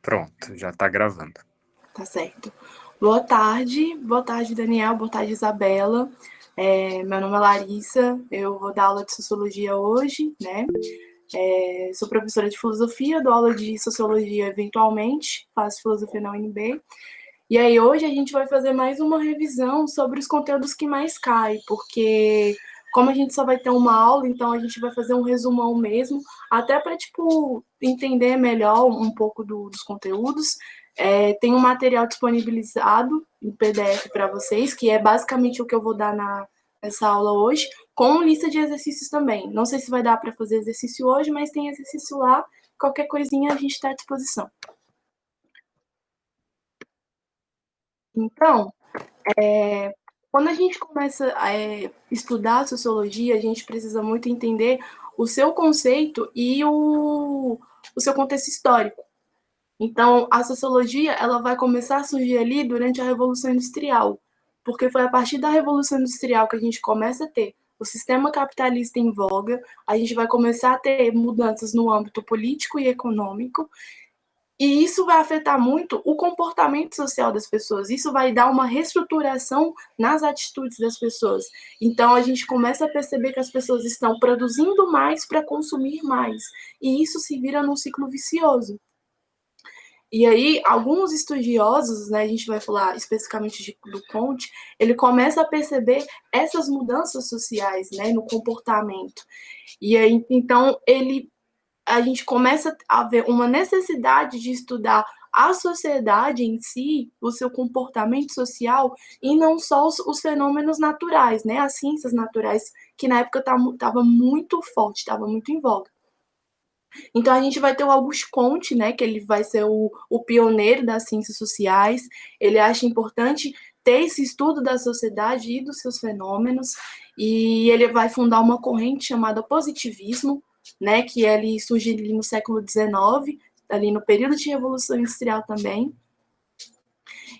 Pronto, já está gravando. Tá certo. Boa tarde, Daniel, boa tarde, Isabela. Meu nome é Larissa, eu vou dar aula de Sociologia hoje, né? Sou professora de Filosofia, dou aula de Sociologia eventualmente, faço Filosofia na UNB. E aí hoje a gente vai fazer mais uma revisão sobre os conteúdos que mais caem, porque como a gente só vai ter uma aula, então a gente vai fazer um resumão mesmo, até para tipo entender melhor um pouco dos conteúdos. Tem um material disponibilizado em PDF para vocês, que é basicamente o que eu vou dar nessa aula hoje, com lista de exercícios também. Não sei se vai dar para fazer exercício hoje, mas tem exercício lá. Qualquer coisinha a gente está à disposição. Então, quando a gente começa a estudar sociologia, a gente precisa muito entender o seu conceito e o seu contexto histórico. Então, a sociologia ela vai começar a surgir ali durante a Revolução Industrial, porque foi a partir da Revolução Industrial que a gente começa a ter o sistema capitalista em voga, a gente vai começar a ter mudanças no âmbito político e econômico, e isso vai afetar muito o comportamento social das pessoas. Isso vai dar uma reestruturação nas atitudes das pessoas. Então, a gente começa a perceber que as pessoas estão produzindo mais para consumir mais. E isso se vira num ciclo vicioso. E aí, alguns estudiosos, né, a gente vai falar especificamente do Comte, ele começa a perceber essas mudanças sociais, né, no comportamento. E aí, então, a gente começa a ver uma necessidade de estudar a sociedade em si, o seu comportamento social, e não só os fenômenos naturais, né? As ciências naturais, que na época estava muito forte, estava muito em voga. Então, a gente vai ter o Auguste Comte, né? Que ele vai ser o pioneiro das ciências sociais. Ele acha importante ter esse estudo da sociedade e dos seus fenômenos, e ele vai fundar uma corrente chamada positivismo, né, que ele surge ali no século XIX, ali no período de Revolução Industrial também.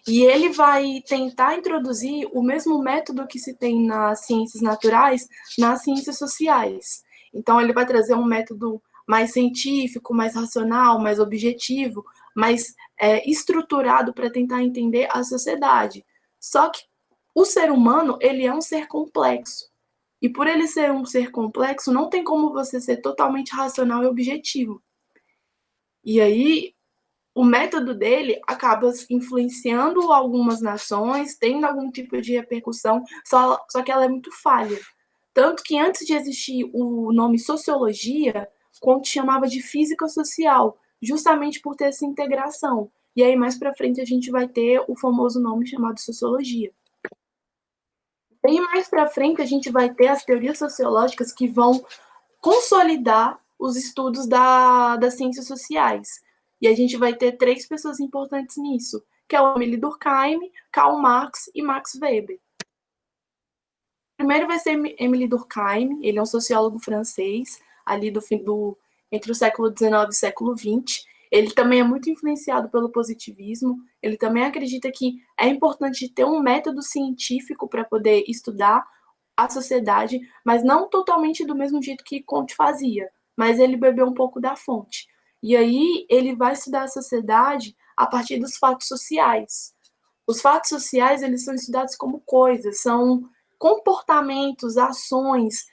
E ele vai tentar introduzir o mesmo método que se tem nas ciências naturais, nas ciências sociais. Então, ele vai trazer um método mais científico, mais racional, mais objetivo, mais estruturado para tentar entender a sociedade. Só que o ser humano, ele é um ser complexo. E por ele ser um ser complexo, não tem como você ser totalmente racional e objetivo. E aí, o método dele acaba influenciando algumas nações, tendo algum tipo de repercussão, só que ela é muito falha. Tanto que antes de existir o nome sociologia, Comte chamava de física social, justamente por ter essa integração. E aí, mais para frente, a gente vai ter o famoso nome chamado sociologia. Bem mais para frente, a gente vai ter as teorias sociológicas que vão consolidar os estudos das ciências sociais. E a gente vai ter três pessoas importantes nisso, que é o Émile Durkheim, Karl Marx e Max Weber. Primeiro vai ser Émile Durkheim, ele é um sociólogo francês, ali entre o século XIX e o século XX. Ele também é muito influenciado pelo positivismo, ele também acredita que é importante ter um método científico para poder estudar a sociedade, mas não totalmente do mesmo jeito que Comte fazia, mas ele bebeu um pouco da fonte. E aí ele vai estudar a sociedade a partir dos fatos sociais. Os fatos sociais, eles são estudados como coisas, são comportamentos, ações,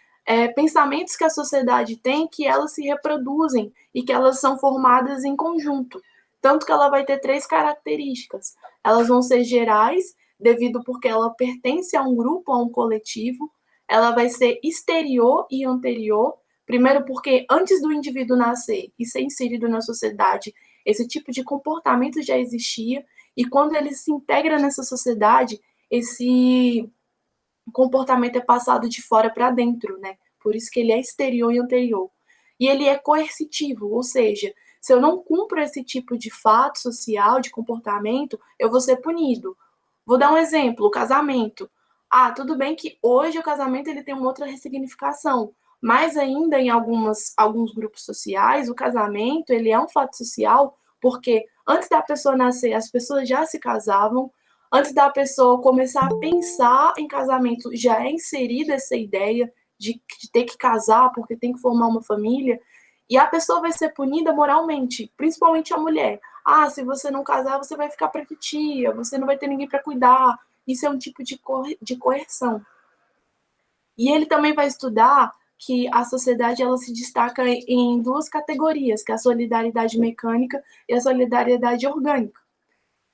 pensamentos que a sociedade tem, que elas se reproduzem e que elas são formadas em conjunto. Tanto que ela vai ter três características. Elas vão ser gerais, devido porque ela pertence a um grupo, a um coletivo. Ela vai ser exterior e anterior. Primeiro, porque antes do indivíduo nascer e ser inserido na sociedade, esse tipo de comportamento já existia. E quando ele se integra nessa sociedade, esse comportamento é passado de fora para dentro, né? Por isso que ele é exterior e anterior. E ele é coercitivo, ou seja, se eu não cumpro esse tipo de fato social, de comportamento, eu vou ser punido. Vou dar um exemplo, o casamento. Ah, tudo bem que hoje o casamento ele tem uma outra ressignificação, mas ainda em alguns grupos sociais, o casamento ele é um fato social porque antes da pessoa nascer, as pessoas já se casavam, antes da pessoa começar a pensar em casamento, já é inserida essa ideia de ter que casar porque tem que formar uma família. E a pessoa vai ser punida moralmente, principalmente a mulher. Ah, se você não casar, você vai ficar para titia, você não vai ter ninguém para cuidar. Isso é um tipo de coerção. E ele também vai estudar que a sociedade ela se destaca em duas categorias, que é a solidariedade mecânica e a solidariedade orgânica.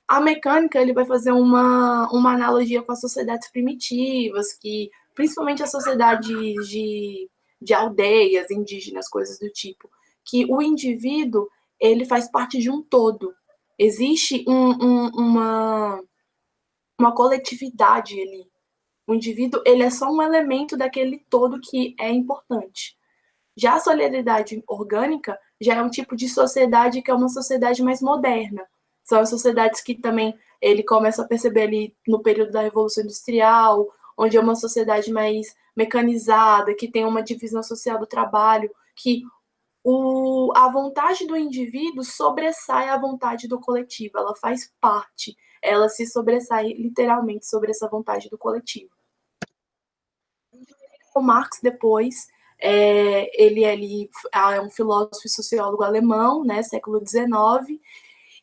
A mecânica, ele vai fazer uma analogia com as sociedades primitivas, que principalmente as sociedades de aldeias, indígenas, coisas do tipo, que o indivíduo, ele faz parte de um todo. Existe uma coletividade ali. O indivíduo, ele é só um elemento daquele todo que é importante. Já a solidariedade orgânica já é um tipo de sociedade que é uma sociedade mais moderna. São as sociedades que também ele começa a perceber ali no período da Revolução Industrial, onde é uma sociedade mais mecanizada, que tem uma divisão social do trabalho, que a vontade do indivíduo sobressai a vontade do coletivo, ela faz parte, ela se sobressai literalmente sobre essa vontade do coletivo. O Marx depois, ele é um filósofo e sociólogo alemão, né, século XIX,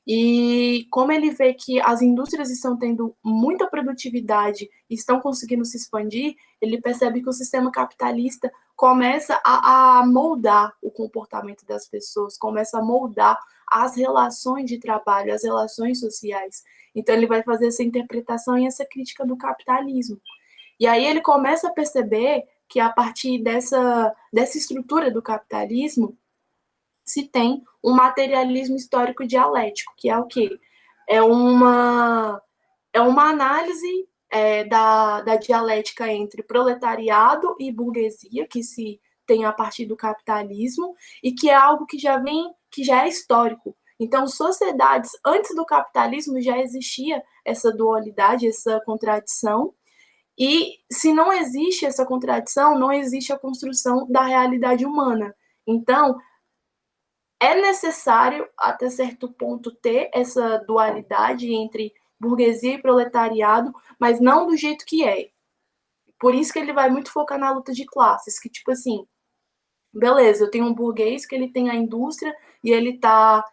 e como ele vê que as indústrias estão tendo muita produtividade e estão conseguindo se expandir, ele percebe que o sistema capitalista começa a moldar o comportamento das pessoas, começa a moldar as relações de trabalho, as relações sociais. Então ele vai fazer essa interpretação e essa crítica do capitalismo. E aí ele começa a perceber que a partir dessa estrutura do capitalismo se tem um materialismo histórico dialético, que é o quê? É uma análise da dialética entre proletariado e burguesia, que se tem a partir do capitalismo, e que é algo que já é histórico. Então, sociedades antes do capitalismo já existia essa dualidade, essa contradição, e se não existe essa contradição, não existe a construção da realidade humana. Então, é necessário, até certo ponto, ter essa dualidade entre burguesia e proletariado, mas não do jeito que é. Por isso que ele vai muito focar na luta de classes, que tipo assim, beleza, eu tenho um burguês que ele tem a indústria e ele está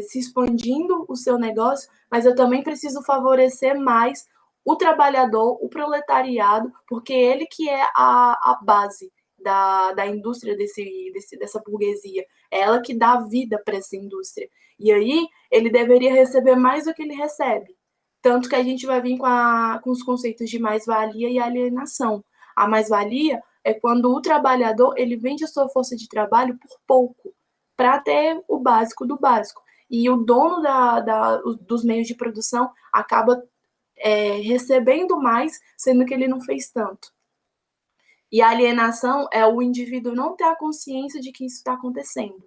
se expandindo o seu negócio, mas eu também preciso favorecer mais o trabalhador, o proletariado, porque ele que é a base da indústria dessa burguesia. É ela que dá vida para essa indústria. E aí ele deveria receber mais do que ele recebe. Tanto que a gente vai vir com os conceitos de mais-valia e alienação. A mais-valia é quando o trabalhador ele vende a sua força de trabalho por pouco, para ter o básico do básico. E o dono dos meios de produção acaba recebendo mais, sendo que ele não fez tanto. E a alienação é o indivíduo não ter a consciência de que isso está acontecendo.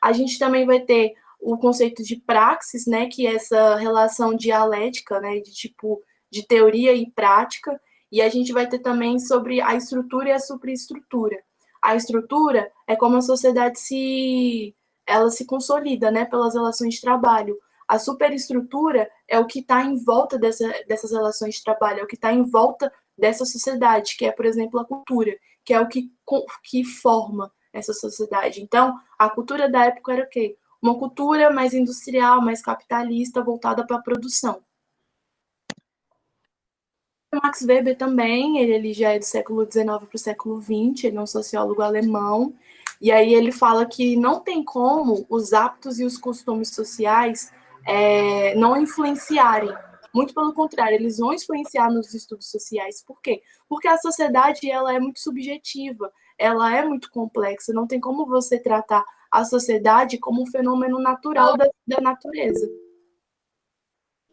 A gente também vai ter o conceito de praxis, né, que é essa relação dialética, né, de teoria e prática, e a gente vai ter também sobre a estrutura e a superestrutura. A estrutura é como a sociedade ela se consolida, né, pelas relações de trabalho. A superestrutura é o que está em volta dessas relações de trabalho, é o que está em volta dessa sociedade, que é, por exemplo, a cultura, que é o que forma essa sociedade. Então, a cultura da época era o quê? Uma cultura mais industrial, mais capitalista, voltada para a produção. O Max Weber também, ele já é do século XIX para o século XX, ele é um sociólogo alemão, e aí ele fala que não tem como os hábitos e os costumes sociais não influenciarem. Muito pelo contrário, eles vão influenciar nos estudos sociais. Por quê? Porque a sociedade ela é muito subjetiva, ela é muito complexa, não tem como você tratar a sociedade como um fenômeno natural da natureza.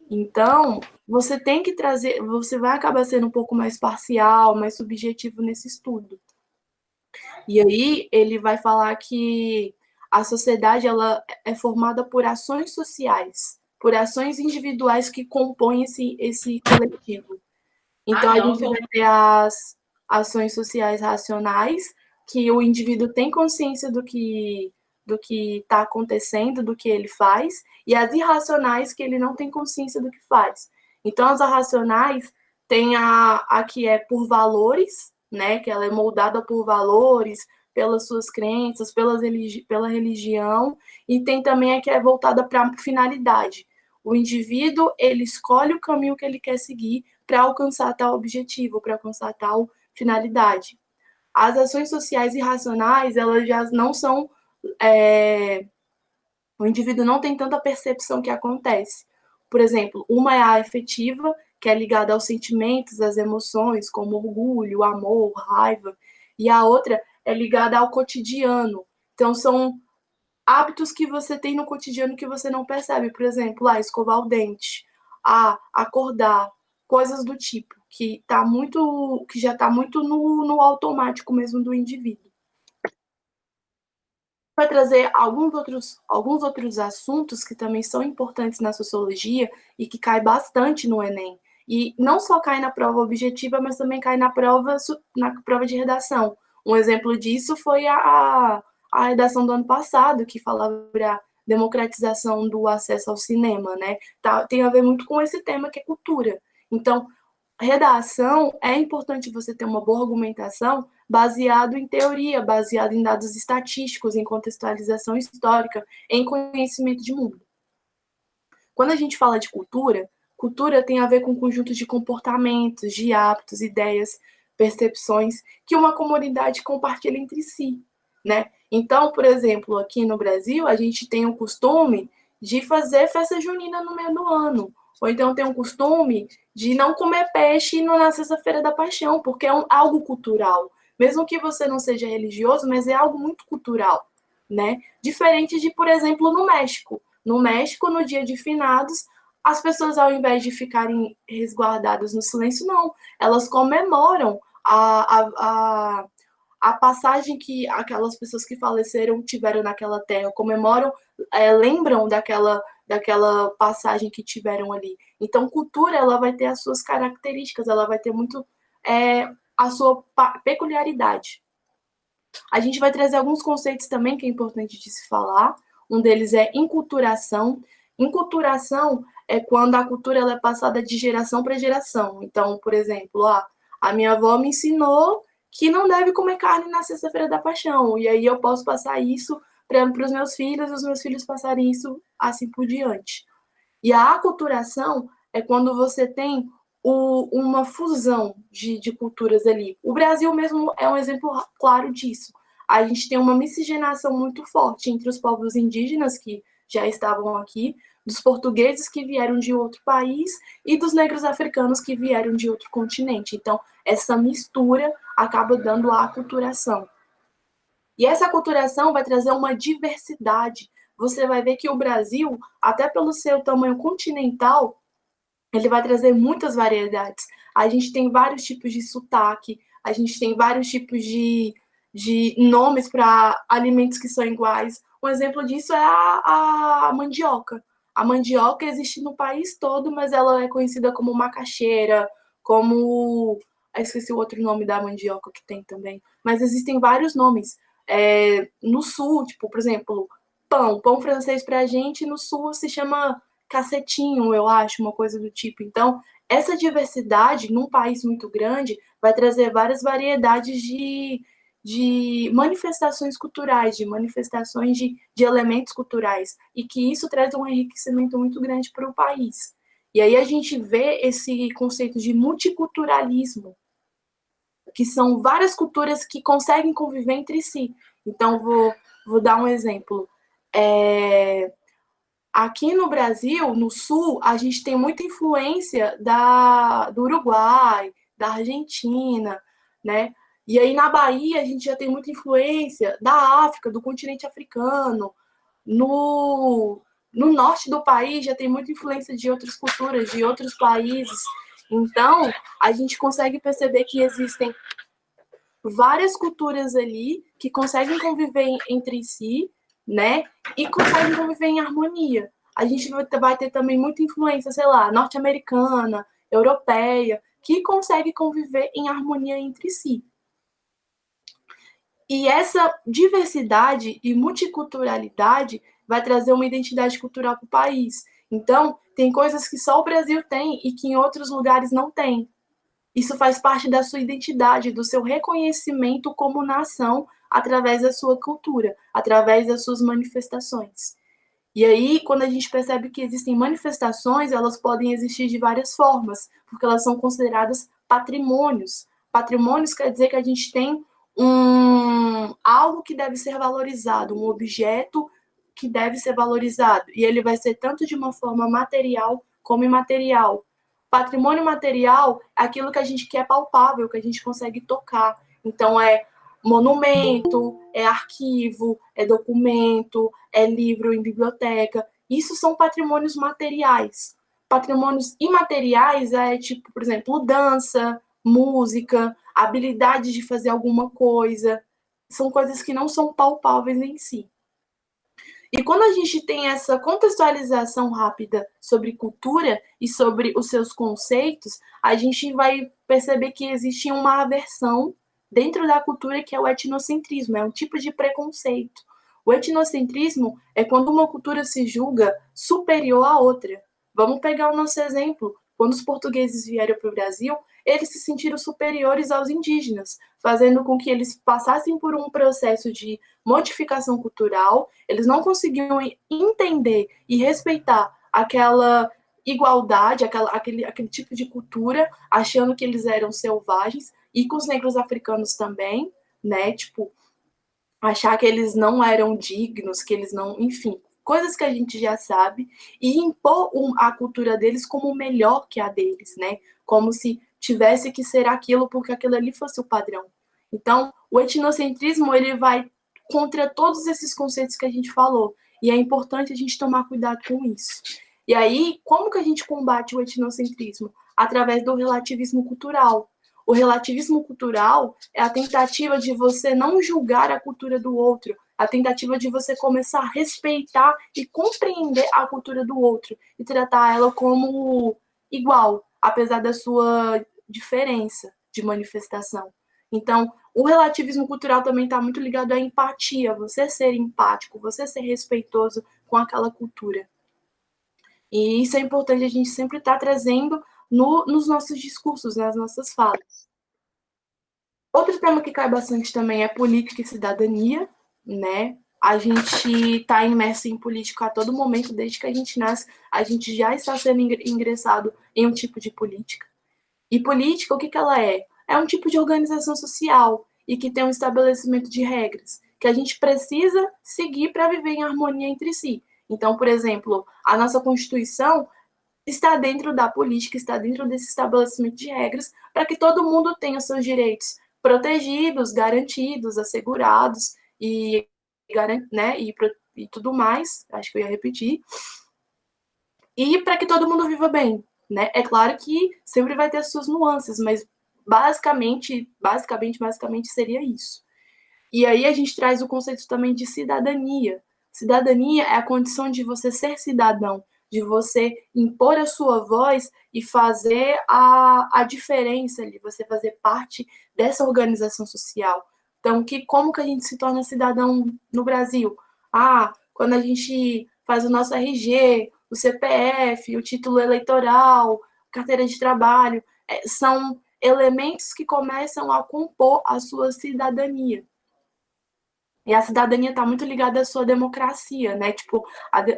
Então, você tem que trazer, você vai acabar sendo um pouco mais parcial, mais subjetivo nesse estudo. E aí ele vai falar que a sociedade ela é formada por ações sociais, por ações individuais que compõem esse coletivo. Então, a gente vai ter as ações sociais racionais, que o indivíduo tem consciência do que está acontecendo, do que ele faz, e as irracionais, que ele não tem consciência do que faz. Então, as irracionais tem a que é por valores, né, que ela é moldada por valores, pelas suas crenças, pela religião, e tem também a que é voltada para a finalidade. O indivíduo, ele escolhe o caminho que ele quer seguir para alcançar tal objetivo, para alcançar tal finalidade. As ações sociais irracionais, elas já não são... o indivíduo não tem tanta percepção que acontece. Por exemplo, uma é a afetiva, que é ligada aos sentimentos, às emoções, como orgulho, amor, raiva, e a outra é ligada ao cotidiano. Então, são hábitos que você tem no cotidiano que você não percebe. Por exemplo, escovar o dente, acordar, coisas do tipo, que já está muito no automático mesmo do indivíduo. Vai trazer alguns outros assuntos que também são importantes na sociologia e que cai bastante no Enem. E não só cai na prova objetiva, mas também cai na prova de redação. Um exemplo disso foi a redação do ano passado, que falava sobre a democratização do acesso ao cinema, né? Tem a ver muito com esse tema que é cultura. Então, redação, é importante você ter uma boa argumentação baseado em teoria, baseado em dados estatísticos, em contextualização histórica, em conhecimento de mundo. Quando a gente fala de cultura, cultura tem a ver com um conjunto de comportamentos, de hábitos, ideias, percepções que uma comunidade compartilha entre si, né? Então, por exemplo, aqui no Brasil, a gente tem o costume de fazer festa junina no meio do ano, ou então tem um costume de não comer peixe na Sexta-feira da Paixão, porque é algo cultural. Mesmo que você não seja religioso, mas é algo muito cultural, né? Diferente de, por exemplo, no México. No México, no dia de finados, as pessoas, ao invés de ficarem resguardadas no silêncio, não. Elas comemoram a passagem que aquelas pessoas que faleceram tiveram naquela terra, comemoram, lembram daquela passagem que tiveram ali. Então, cultura, ela vai ter as suas características, ela vai ter muito a sua peculiaridade. A gente vai trazer alguns conceitos também que é importante de se falar. Um deles é enculturação. Enculturação é quando a cultura ela é passada de geração para geração. Então, por exemplo, a minha avó me ensinou que não deve comer carne na Sexta-feira da Paixão. E aí eu posso passar isso para os meus filhos, e os meus filhos passarem isso assim por diante. E a aculturação é quando você tem uma fusão de culturas ali. O Brasil mesmo é um exemplo claro disso. A gente tem uma miscigenação muito forte entre os povos indígenas que já estavam aqui, dos portugueses que vieram de outro país e dos negros africanos que vieram de outro continente. Então, essa mistura acaba dando a aculturação. E essa aculturação vai trazer uma diversidade. Você vai ver que o Brasil, até pelo seu tamanho continental, ele vai trazer muitas variedades. A gente tem vários tipos de sotaque, a gente tem vários tipos de nomes para alimentos que são iguais. Um exemplo disso é a mandioca. A mandioca existe no país todo, mas ela é conhecida como macaxeira, como... Eu esqueci o outro nome da mandioca que tem também. Mas existem vários nomes. No sul, tipo, por exemplo, pão francês para a gente, no sul se chama cacetinho, eu acho, uma coisa do tipo. Então, essa diversidade, num país muito grande, vai trazer várias variedades de manifestações culturais, de manifestações de elementos culturais, e que isso traz um enriquecimento muito grande para o país. E aí a gente vê esse conceito de multiculturalismo, que são várias culturas que conseguem conviver entre si. Então, vou dar um exemplo. Aqui no Brasil, no Sul, a gente tem muita influência do Uruguai, da Argentina, né? E aí na Bahia a gente já tem muita influência da África, do continente africano. No norte do país já tem muita influência de outras culturas, de outros países. Então, a gente consegue perceber que existem várias culturas ali que conseguem conviver entre si, né? E conseguem conviver em harmonia. A gente vai ter também muita influência, sei lá, norte-americana, europeia, que consegue conviver em harmonia entre si. E essa diversidade e multiculturalidade vai trazer uma identidade cultural para o país. Então, tem coisas que só o Brasil tem e que em outros lugares não tem. Isso faz parte da sua identidade, do seu reconhecimento como nação através da sua cultura, através das suas manifestações. E aí, quando a gente percebe que existem manifestações, elas podem existir de várias formas, porque elas são consideradas patrimônios. Patrimônios quer dizer que a gente tem algo que deve ser valorizado, um objeto que deve ser valorizado. E ele vai ser tanto de uma forma material como imaterial. Patrimônio material é aquilo que a gente quer palpável, que a gente consegue tocar. Então, é monumento, é arquivo, é documento, é livro em biblioteca. Isso são patrimônios materiais. Patrimônios imateriais é tipo, por exemplo, dança, música, habilidade de fazer alguma coisa. São coisas que não são palpáveis em si. E quando a gente tem essa contextualização rápida sobre cultura e sobre os seus conceitos, a gente vai perceber que existe uma aversão dentro da cultura que é o etnocentrismo, é um tipo de preconceito. O etnocentrismo é quando uma cultura se julga superior à outra. Vamos pegar o nosso exemplo. Quando os portugueses vieram para o Brasil, eles se sentiram superiores aos indígenas, fazendo com que eles passassem por um processo de modificação cultural, eles não conseguiam entender e respeitar aquela igualdade, aquele tipo de cultura, achando que eles eram selvagens, e com os negros africanos também, né? Tipo, achar que eles não eram dignos, que eles não, enfim, coisas que a gente já sabe, e impor a cultura deles como melhor que a deles, né? Como se tivesse que ser aquilo porque aquilo ali fosse o padrão. Então, o etnocentrismo, ele vai contra todos esses conceitos que a gente falou, e é importante a gente tomar cuidado com isso. E aí, como que a gente combate o etnocentrismo? Através do relativismo cultural. O relativismo cultural é a tentativa de você não julgar a cultura do outro, a tentativa de você começar a respeitar e compreender a cultura do outro e tratar ela como igual, apesar da sua diferença de manifestação. Então, o relativismo cultural também está muito ligado à empatia, você ser empático, você ser respeitoso com aquela cultura. E isso é importante a gente sempre estar trazendo nos nossos discursos, nas nossas falas. Outro tema que cai bastante também é política e cidadania, né? A gente está imerso em política a todo momento, desde que a gente nasce, a gente já está sendo ingressado em um tipo de política. E política, o que ela é? É um tipo de organização social e que tem um estabelecimento de regras que a gente precisa seguir para viver em harmonia entre si. Então, por exemplo, a nossa Constituição está dentro da política, está dentro desse estabelecimento de regras para que todo mundo tenha seus direitos protegidos, garantidos, assegurados e, né, e tudo mais. Acho que eu ia repetir. E para que todo mundo viva bem, né? É claro que sempre vai ter as suas nuances, mas basicamente seria isso. E aí a gente traz o conceito também de cidadania. Cidadania é a condição de você ser cidadão, de você impor a sua voz e fazer a diferença ali, você fazer parte dessa organização social. Então, como que a gente se torna cidadão no Brasil? Quando a gente faz o nosso RG, o CPF, o título eleitoral, carteira de trabalho, são elementos que começam a compor a sua cidadania. E a cidadania está muito ligada à sua democracia, né? Tipo,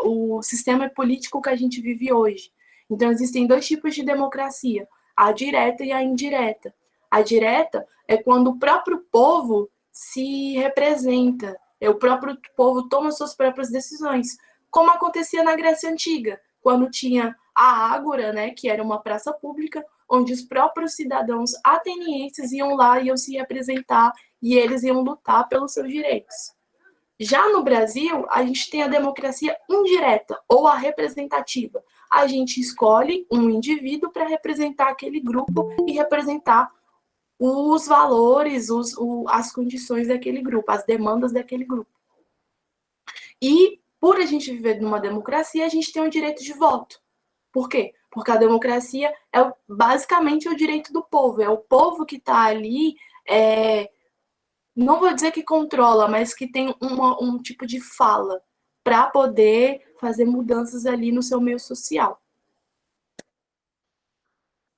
o sistema político que a gente vive hoje. Então, existem dois tipos de democracia, a direta e a indireta. A direta é quando o próprio povo se representa, o próprio povo toma suas próprias decisões, como acontecia na Grécia Antiga, quando tinha a Ágora, né, que era uma praça pública, onde os próprios cidadãos atenienses iam lá e iam se representar e eles iam lutar pelos seus direitos. Já no Brasil, a gente tem a democracia indireta ou a representativa. A gente escolhe um indivíduo para representar aquele grupo e representar os valores, as condições daquele grupo, as demandas daquele grupo. E por a gente viver numa democracia, a gente tem o direito de voto. Por quê? Porque a democracia é basicamente o direito do povo, é o povo que está ali, não vou dizer que controla, mas que tem um tipo de fala para poder fazer mudanças ali no seu meio social.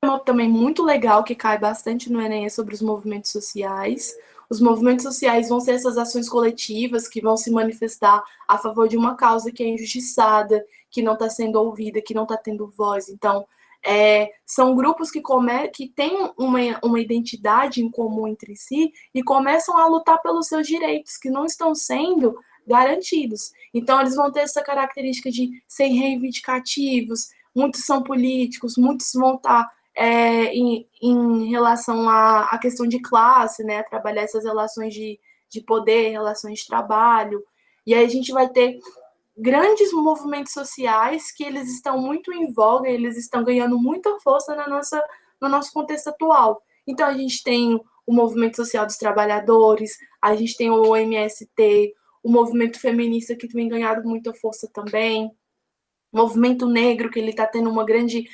Um tema também muito legal que cai bastante no Enem é sobre os movimentos sociais. Os movimentos sociais vão ser essas ações coletivas que vão se manifestar a favor de uma causa que é injustiçada, que não está sendo ouvida, que não está tendo voz. Então, são grupos que têm uma identidade em comum entre si e começam a lutar pelos seus direitos, que não estão sendo garantidos. Então, eles vão ter essa característica de ser reivindicativos, muitos são políticos, muitos vão estar em relação à questão de classe, né, trabalhar essas relações de poder, relações de trabalho, e aí a gente vai ter grandes movimentos sociais que eles estão muito em voga, eles estão ganhando muita força no nosso contexto atual. Então, a gente tem o movimento social dos trabalhadores, a gente tem o MST, o movimento feminista que tem ganhado muita força também, o movimento negro, que ele está tendo um grande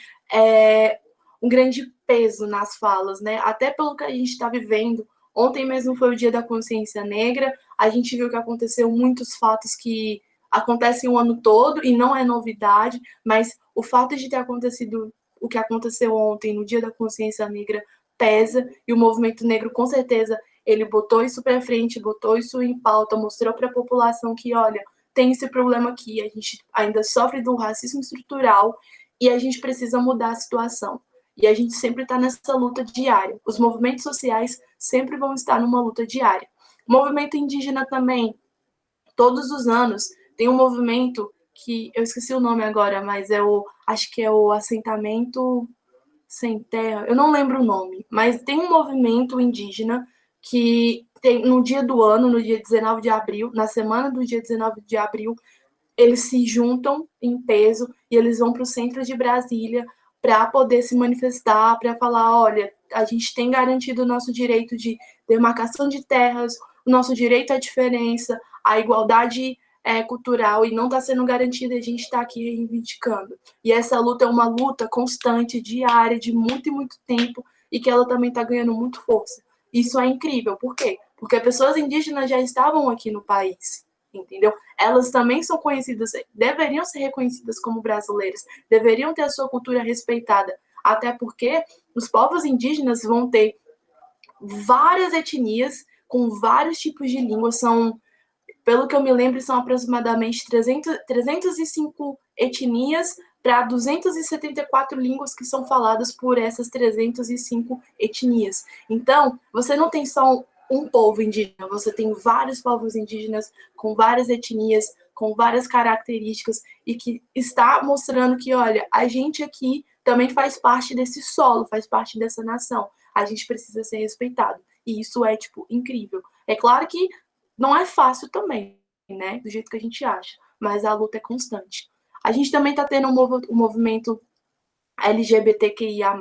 peso nas falas, né? Até pelo que a gente está vivendo. Ontem mesmo foi o Dia da Consciência Negra, a gente viu que aconteceu muitos fatos que acontecem o ano todo e não é novidade, mas o fato de ter acontecido o que aconteceu ontem no Dia da Consciência Negra pesa, e o movimento negro, com certeza, ele botou isso para frente, botou isso em pauta, mostrou para a população que, olha, tem esse problema aqui, a gente ainda sofre do racismo estrutural e a gente precisa mudar a situação. E a gente sempre está nessa luta diária. Os movimentos sociais sempre vão estar numa luta diária. O movimento indígena também, todos os anos, tem um movimento que eu esqueci o nome agora, mas acho que é o Assentamento Sem Terra, eu não lembro o nome, mas tem um movimento indígena que tem no dia do ano, no dia 19 de abril, na semana do dia 19 de abril, eles se juntam em peso e eles vão para o centro de Brasília para poder se manifestar, para falar, olha, a gente tem garantido o nosso direito de demarcação de terras, o nosso direito à diferença, a igualdade cultural, e não está sendo garantida, e a gente está aqui reivindicando. E essa luta é uma luta constante, diária, de muito e muito tempo, e que ela também está ganhando muito força. Isso é incrível. Por quê? Porque pessoas indígenas já estavam aqui no país, entendeu? Elas também são conhecidas, deveriam ser reconhecidas como brasileiras, deveriam ter a sua cultura respeitada, até porque os povos indígenas vão ter várias etnias com vários tipos de línguas, pelo que eu me lembro, são aproximadamente 305 etnias para 274 línguas que são faladas por essas 305 etnias. Então, você não tem só um povo indígena, você tem vários povos indígenas com várias etnias, com várias características, e que está mostrando que, olha, a gente aqui também faz parte desse solo, faz parte dessa nação. A gente precisa ser respeitado. E isso é, tipo, incrível. É claro que não é fácil também, né? Do jeito que a gente acha, mas a luta é constante. A gente também está tendo um movimento LGBTQIA+,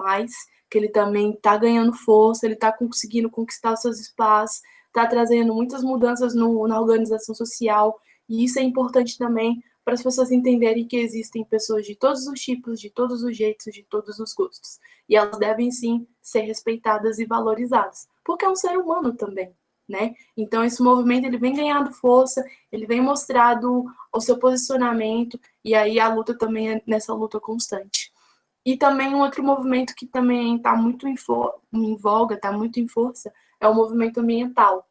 que ele também está ganhando força, ele está conseguindo conquistar os seus espaços, está trazendo muitas mudanças na organização social, e isso é importante também para as pessoas entenderem que existem pessoas de todos os tipos, de todos os jeitos, de todos os gostos. E elas devem, sim, ser respeitadas e valorizadas, porque é um ser humano também, né? Então, esse movimento ele vem ganhando força, ele vem mostrando o seu posicionamento, e aí a luta também é nessa luta constante. E também um outro movimento que também está muito em voga, está muito em força, é o movimento ambiental.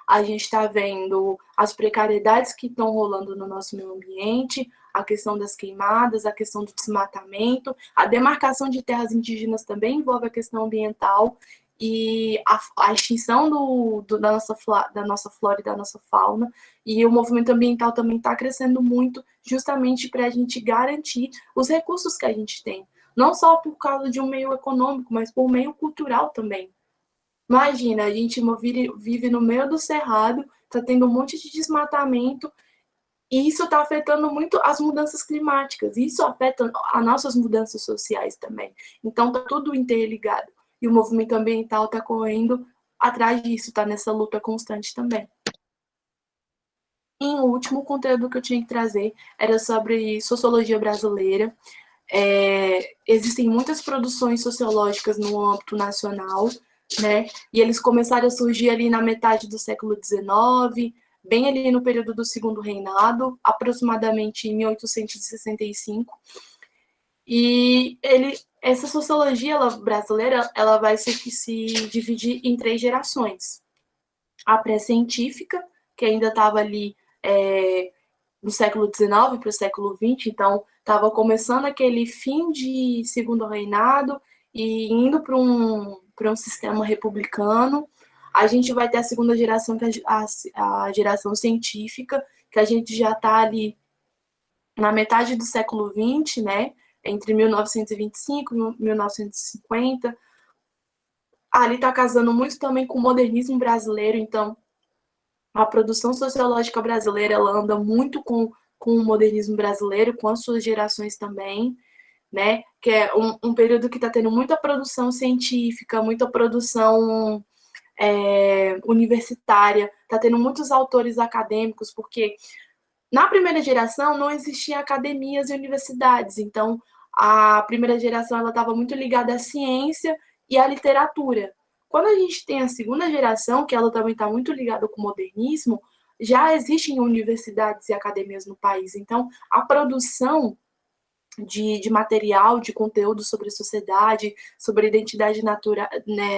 A gente está vendo as precariedades que estão rolando no nosso meio ambiente, a questão das queimadas, a questão do desmatamento, a demarcação de terras indígenas também envolve a questão ambiental, e a extinção da nossa flora e da nossa fauna, e o movimento ambiental também está crescendo muito, justamente para a gente garantir os recursos que a gente tem, não só por causa de um meio econômico, mas por meio cultural também. Imagina, a gente vive no meio do cerrado, está tendo um monte de desmatamento, e isso está afetando muito as mudanças climáticas, isso afeta as nossas mudanças sociais também. Então, está tudo interligado. E o movimento ambiental está correndo atrás disso, está nessa luta constante também. E o último conteúdo que eu tinha que trazer era sobre sociologia brasileira. Existem muitas produções sociológicas no âmbito nacional, né? E eles começaram a surgir ali na metade do século XIX, bem ali no período do Segundo Reinado, aproximadamente em 1865. E essa sociologia brasileira, ela vai se dividir em 3 gerações. a pré-científica, que ainda estava ali do século XIX para o século XX, então estava começando aquele fim de segundo reinado e indo para um sistema republicano. A gente vai ter a segunda geração, que é a geração científica, que a gente já está ali na metade do século XX, né? Entre 1925 e 1950. Ali está casando muito também com o modernismo brasileiro, então a produção sociológica brasileira ela anda muito com o modernismo brasileiro, com as suas gerações também, né? Que é um período que está tendo muita produção científica, muita produção universitária, está tendo muitos autores acadêmicos, porque na primeira geração não existiam academias e universidades, então a primeira geração ela estava muito ligada à ciência e à literatura. Quando a gente tem a segunda geração, que ela também está muito ligada com o modernismo, já existem universidades e academias no país. Então, a produção de material, de conteúdo sobre sociedade, sobre identidade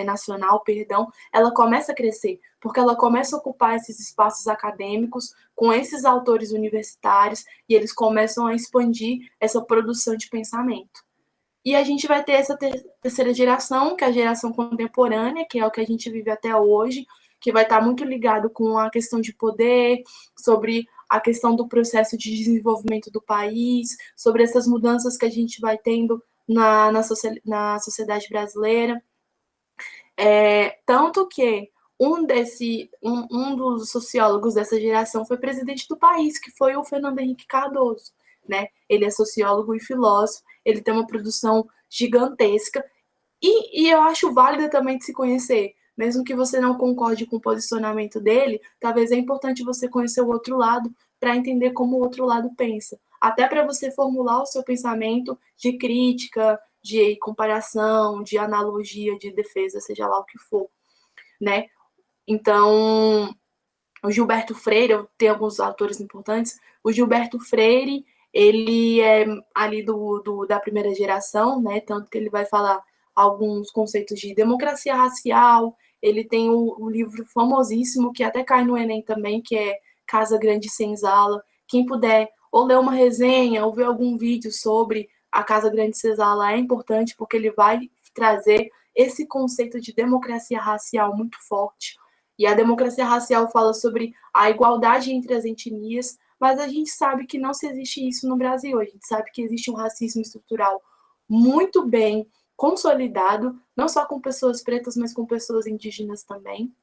nacional, perdão, ela começa a crescer, porque ela começa a ocupar esses espaços acadêmicos com esses autores universitários e eles começam a expandir essa produção de pensamento. E a gente vai ter essa terceira geração, que é a geração contemporânea, que é o que a gente vive até hoje, que vai estar muito ligado com a questão de poder, sobre a questão do processo de desenvolvimento do país, sobre essas mudanças que a gente vai tendo na sociedade brasileira. Tanto que um dos sociólogos dessa geração foi presidente do país, que foi o Fernando Henrique Cardoso. Né? Ele é sociólogo e filósofo, ele tem uma produção gigantesca, e eu acho válida também de se conhecer. Mesmo que você não concorde com o posicionamento dele, talvez é importante você conhecer o outro lado para entender como o outro lado pensa. Até para você formular o seu pensamento de crítica, de comparação, de analogia, de defesa, seja lá o que for, né? Então, o Gilberto Freire, tem alguns autores importantes, o Gilberto Freire, ele é ali da primeira geração, né? Tanto que ele vai falar alguns conceitos de democracia racial, ele tem o livro famosíssimo, que até cai no Enem também, que é Casa Grande Senzala. Quem puder ou ler uma resenha, ou ver algum vídeo sobre a Casa Grande Senzala é importante, porque ele vai trazer esse conceito de democracia racial muito forte. E a democracia racial fala sobre a igualdade entre as etnias, mas a gente sabe que não se existe isso no Brasil. A gente sabe que existe um racismo estrutural muito bem consolidado, não só com pessoas pretas, mas com pessoas indígenas também,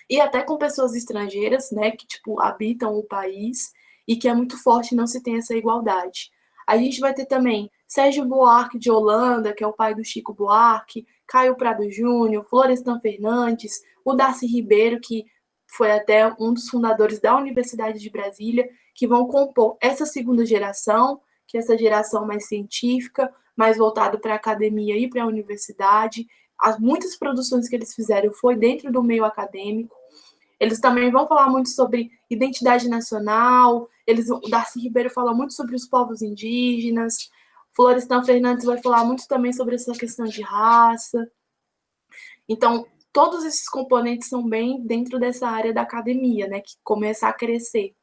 e até com pessoas estrangeiras, né, que tipo habitam o país e que é muito forte não se tem essa igualdade. A gente vai ter também Sérgio Buarque de Holanda, que é o pai do Chico Buarque, Caio Prado Júnior, Florestan Fernandes, o Darcy Ribeiro, que foi até um dos fundadores da Universidade de Brasília, que vão compor essa segunda geração, que é essa geração mais científica, mais voltada para a academia e para a universidade. Muitas produções que eles fizeram foi dentro do meio acadêmico. Eles também vão falar muito sobre identidade nacional. O Darcy Ribeiro fala muito sobre os povos indígenas. Florestan Fernandes vai falar muito também sobre essa questão de raça. Então, todos esses componentes são bem dentro dessa área da academia, né, que começa a crescer.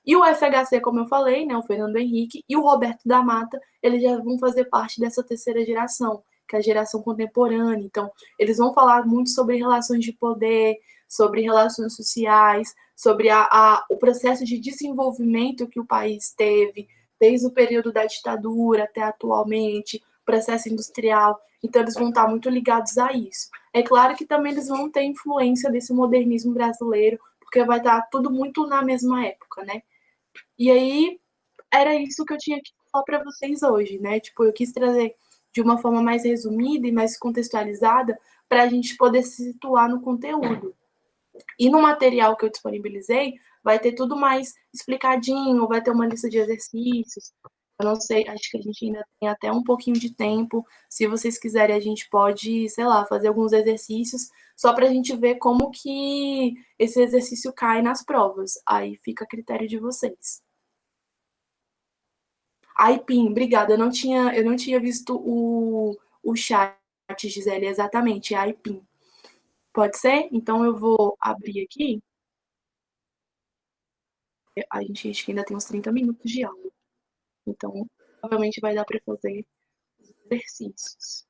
E o FHC, como eu falei, né, o Fernando Henrique e o Roberto da Mata, eles já vão fazer parte dessa terceira geração, que é a geração contemporânea. Então, eles vão falar muito sobre relações de poder, sobre relações sociais, sobre o processo de desenvolvimento que o país teve, desde o período da ditadura até atualmente, processo industrial. Então, eles vão estar muito ligados a isso. É claro que também eles vão ter influência desse modernismo brasileiro, porque vai estar tudo muito na mesma época, né? E aí, era isso que eu tinha que falar para vocês hoje, né? Tipo, eu quis trazer de uma forma mais resumida e mais contextualizada para a gente poder se situar no conteúdo. E no material que eu disponibilizei, vai ter tudo mais explicadinho, vai ter uma lista de exercícios. Eu não sei, acho que a gente ainda tem até um pouquinho de tempo. Se vocês quiserem, a gente pode, sei lá, fazer alguns exercícios só para a gente ver como que esse exercício cai nas provas. Aí fica a critério de vocês. Aipim, obrigada. Eu não tinha visto o chat, Gisele, exatamente, Aipim. Pode ser? Então eu vou abrir aqui. A gente acho que ainda tem uns 30 minutos de aula. Então, provavelmente vai dar para fazer os exercícios.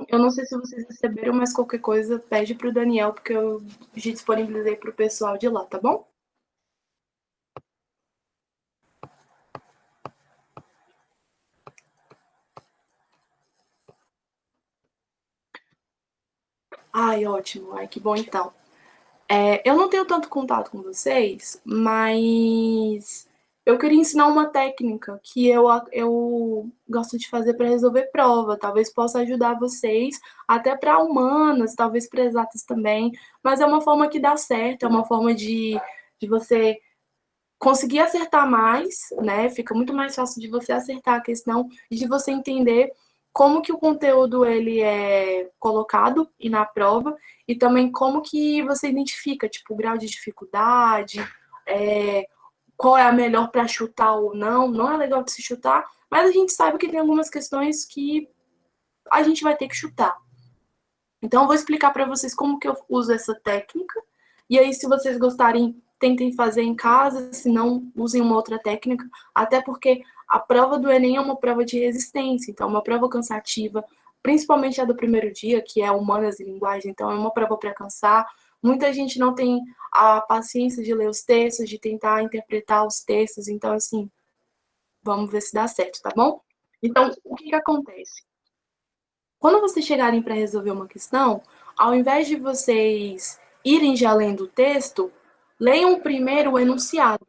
Eu não sei se vocês receberam, mas qualquer coisa pede para o Daniel, porque eu disponibilizei para o pessoal de lá, tá bom? Ai, ótimo. Ai, que bom então. Eu não tenho tanto contato com vocês, mas eu queria ensinar uma técnica que eu gosto de fazer para resolver prova. Talvez possa ajudar vocês, até para humanas, talvez para exatas também. Mas é uma forma que dá certo, é uma forma de você conseguir acertar mais, né? Fica muito mais fácil de você acertar a questão e de você entender como que o conteúdo ele é colocado e na prova e também como que você identifica, tipo, o grau de dificuldade, é, qual é a melhor para chutar ou não. Não é legal de se chutar, mas a gente sabe que tem algumas questões que a gente vai ter que chutar. Então, eu vou explicar para vocês como que eu uso essa técnica. E aí, se vocês gostarem, tentem fazer em casa, se não, usem uma outra técnica. Até porque a prova do Enem é uma prova de resistência, então é uma prova cansativa, principalmente a do primeiro dia, que é Humanas e Linguagem, então é uma prova para cansar. Muita gente não tem a paciência de ler os textos, de tentar interpretar os textos, então, assim, vamos ver se dá certo, tá bom? Então, o que acontece? Quando vocês chegarem para resolver uma questão, ao invés de vocês irem já lendo o texto, leiam primeiro o enunciado.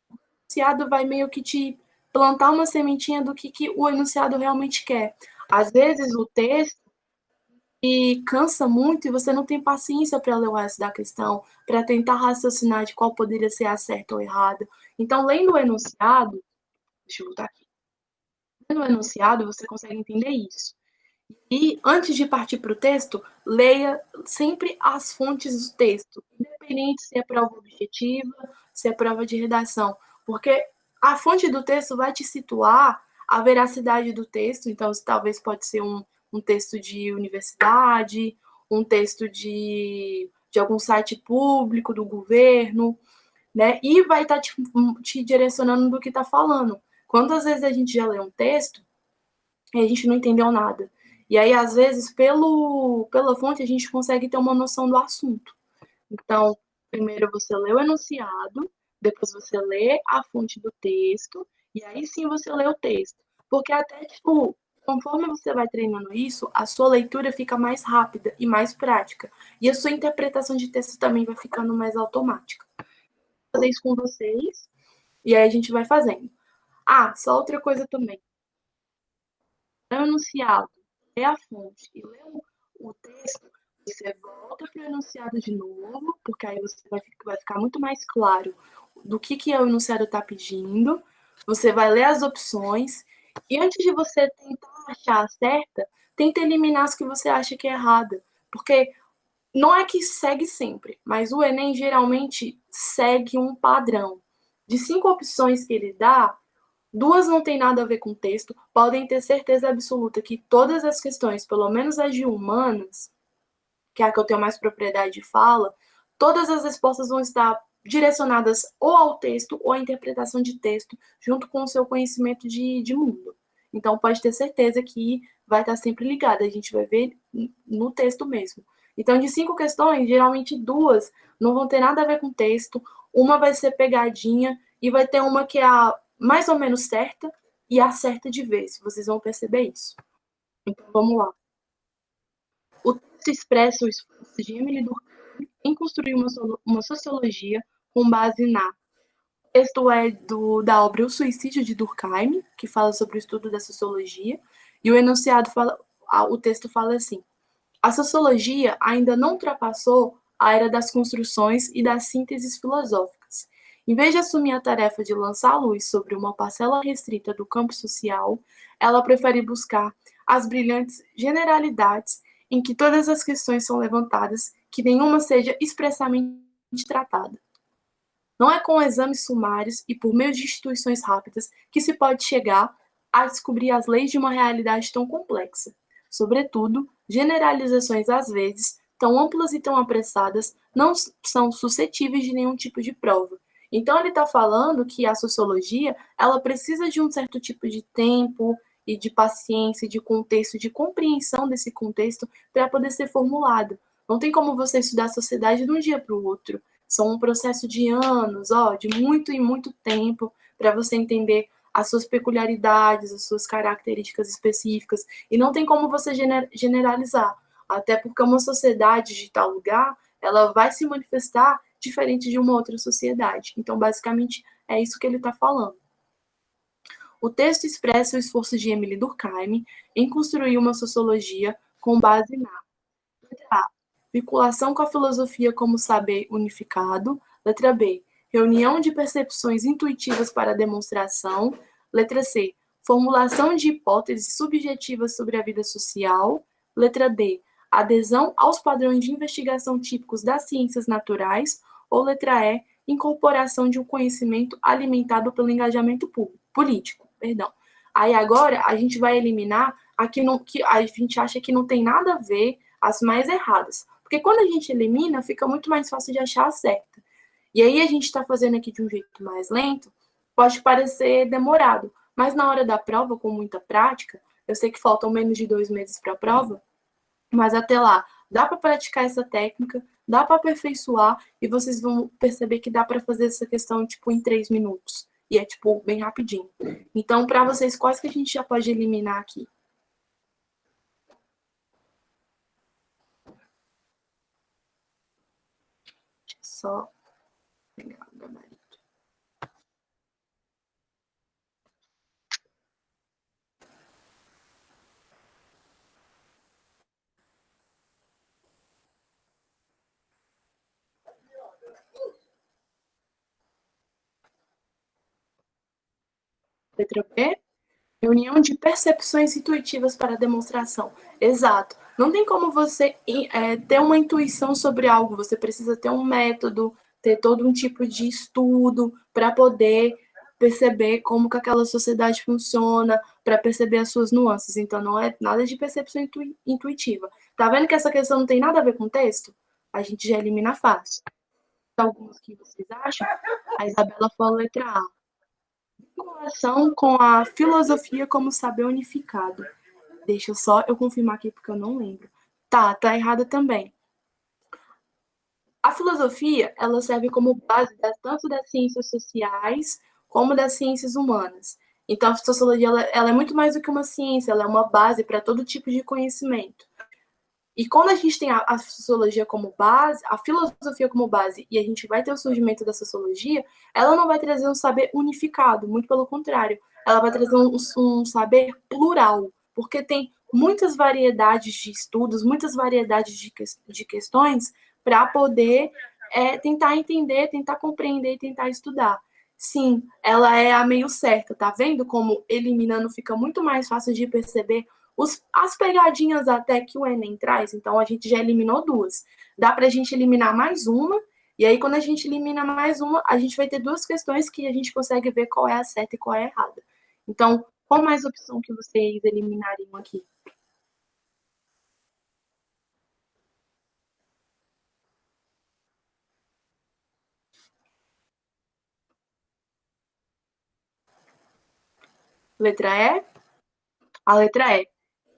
O enunciado vai meio que te plantar uma sementinha do que o enunciado realmente quer. Às vezes o texto cansa muito e você não tem paciência para ler o resto da questão, para tentar raciocinar de qual poderia ser a certa ou errada. Então, lendo o enunciado, deixa eu botar aqui, lendo o enunciado, você consegue entender isso. E antes de partir para o texto, leia sempre as fontes do texto, independente se é prova objetiva, se é prova de redação, porque a fonte do texto vai te situar a veracidade do texto, então talvez pode ser um texto de universidade, um texto de algum site público do governo, né? E vai estar te direcionando do que está falando. Quantas vezes a gente já lê um texto e a gente não entendeu nada. E aí, às vezes, pela fonte, a gente consegue ter uma noção do assunto. Então, primeiro você lê o enunciado, depois você lê a fonte do texto, e aí sim você lê o texto. Porque até, tipo, conforme você vai treinando isso, a sua leitura fica mais rápida e mais prática. E a sua interpretação de texto também vai ficando mais automática. Vou fazer isso com vocês, e aí a gente vai fazendo. Ah, só outra coisa também. O enunciado, lê a fonte e lê o texto, você volta para o enunciado de novo, porque aí você vai ficar muito mais claro do que o enunciado está pedindo. Você vai ler as opções e antes de você tentar achar a certa, tenta eliminar as que você acha que é errada, porque não é que segue sempre, mas o Enem geralmente segue um padrão. De 5 opções que ele dá, 2 não têm nada a ver com o texto, podem ter certeza absoluta que todas as questões, pelo menos as de humanas, que é a que eu tenho mais propriedade de fala, todas as respostas vão estar direcionadas ou ao texto ou à interpretação de texto, junto com o seu conhecimento de mundo. Então, pode ter certeza que vai estar sempre ligada, a gente vai ver no texto mesmo. Então, de 5 questões, geralmente 2 não vão ter nada a ver com o texto, uma vai ser pegadinha e vai ter uma que é a mais ou menos certa e a certa de vez. Vocês vão perceber isso. Então, vamos lá. O texto expressa o esforço de Emily Durkheim em construir uma sociologia com base na. O texto é da obra O Suicídio de Durkheim, que fala sobre o estudo da sociologia, e o enunciado fala, o texto fala assim: a sociologia ainda não ultrapassou a era das construções e das sínteses filosóficas. Em vez de assumir a tarefa de lançar luz sobre uma parcela restrita do campo social, ela prefere buscar as brilhantes generalidades em que todas as questões são levantadas, que nenhuma seja expressamente tratada. Não é com exames sumários e por meio de instituições rápidas que se pode chegar a descobrir as leis de uma realidade tão complexa. Sobretudo, generalizações às vezes tão amplas e tão apressadas não são suscetíveis de nenhum tipo de prova. Então ele está falando que a sociologia ela precisa de um certo tipo de tempo e de paciência, de contexto, de compreensão desse contexto para poder ser formulado. Não tem como você estudar a sociedade de um dia para o outro. São um processo de anos, de muito e muito tempo para você entender as suas peculiaridades, as suas características específicas. E não tem como você generalizar. Até porque uma sociedade de tal lugar, ela vai se manifestar diferente de uma outra sociedade. Então, basicamente, é isso que ele está falando. O texto expressa o esforço de Emily Durkheim em construir uma sociologia com base na letra A, vinculação com a filosofia como saber unificado. Letra B, reunião de percepções intuitivas para demonstração. Letra C, formulação de hipóteses subjetivas sobre a vida social. Letra D, adesão aos padrões de investigação típicos das ciências naturais. Ou letra E, incorporação de um conhecimento alimentado pelo engajamento político. Perdão. Aí agora a gente vai eliminar aquilo que a gente acha que não tem nada a ver, as mais erradas. Porque quando a gente elimina, fica muito mais fácil de achar a certa. E aí a gente está fazendo aqui de um jeito mais lento, pode parecer demorado, mas na hora da prova, com muita prática, eu sei que faltam menos de 2 meses para a prova, mas até lá, dá para praticar essa técnica, dá para aperfeiçoar e vocês vão perceber que dá para fazer essa questão tipo em 3 minutos. E é tipo bem rapidinho. Então, para vocês, quais que a gente já pode eliminar aqui? Só pegar o gabarito. Letra B, reunião de percepções intuitivas para demonstração. Exato. Não tem como você ter uma intuição sobre algo, você precisa ter um método, ter todo um tipo de estudo para poder perceber como que aquela sociedade funciona, para perceber as suas nuances. Então, não é nada de percepção intuitiva. Tá vendo que essa questão não tem nada a ver com o texto? A gente já elimina fácil. Alguns que vocês acham? A Isabela falou letra A. Vinculação com a filosofia como saber unificado. Deixa só eu confirmar aqui porque eu não lembro. Tá errada também. A filosofia, ela serve como base tanto das ciências sociais como das ciências humanas. Então, a sociologia ela é muito mais do que uma ciência, ela é uma base para todo tipo de conhecimento. E quando a gente tem a sociologia como base, a filosofia como base, e a gente vai ter o surgimento da sociologia, ela não vai trazer um saber unificado, muito pelo contrário, ela vai trazer um saber plural, porque tem muitas variedades de estudos, muitas variedades de questões para poder tentar entender, tentar compreender e tentar estudar. Sim, ela é a meio certa, tá vendo como eliminando fica muito mais fácil de perceber as pegadinhas até que o Enem traz, então a gente já eliminou duas. Dá para a gente eliminar mais uma, e aí quando a gente elimina mais uma, a gente vai ter duas questões que a gente consegue ver qual é a certa e qual é a errada. Então, qual mais opção que vocês eliminariam aqui? Letra E? A letra E.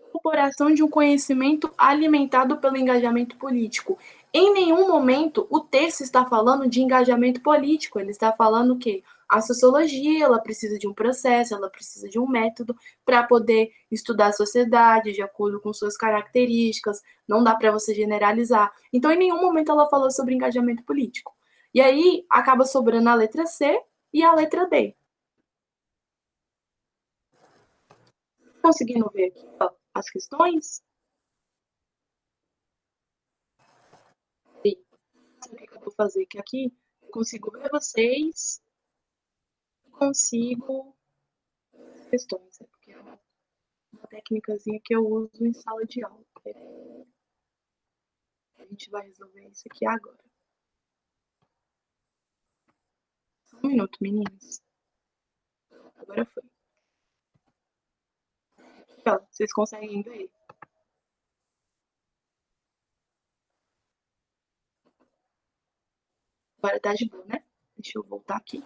Incorporação de um conhecimento alimentado pelo engajamento político. Em nenhum momento o texto está falando de engajamento político, ele está falando que a sociologia ela precisa de um processo, ela precisa de um método para poder estudar a sociedade de acordo com suas características, não dá para você generalizar. Então, em nenhum momento ela falou sobre engajamento político. E aí acaba sobrando a letra C e a letra D. Conseguindo ver aqui ó, as questões? Sabe o que eu vou fazer? Que aqui eu consigo ver vocês, consigo questões, né? Porque é uma técnicazinha que eu uso em sala de aula. A gente vai resolver isso aqui agora. minuto, meninas. Agora foi. Ó, vocês conseguem ver? Agora tá de boa, né? Deixa eu voltar aqui.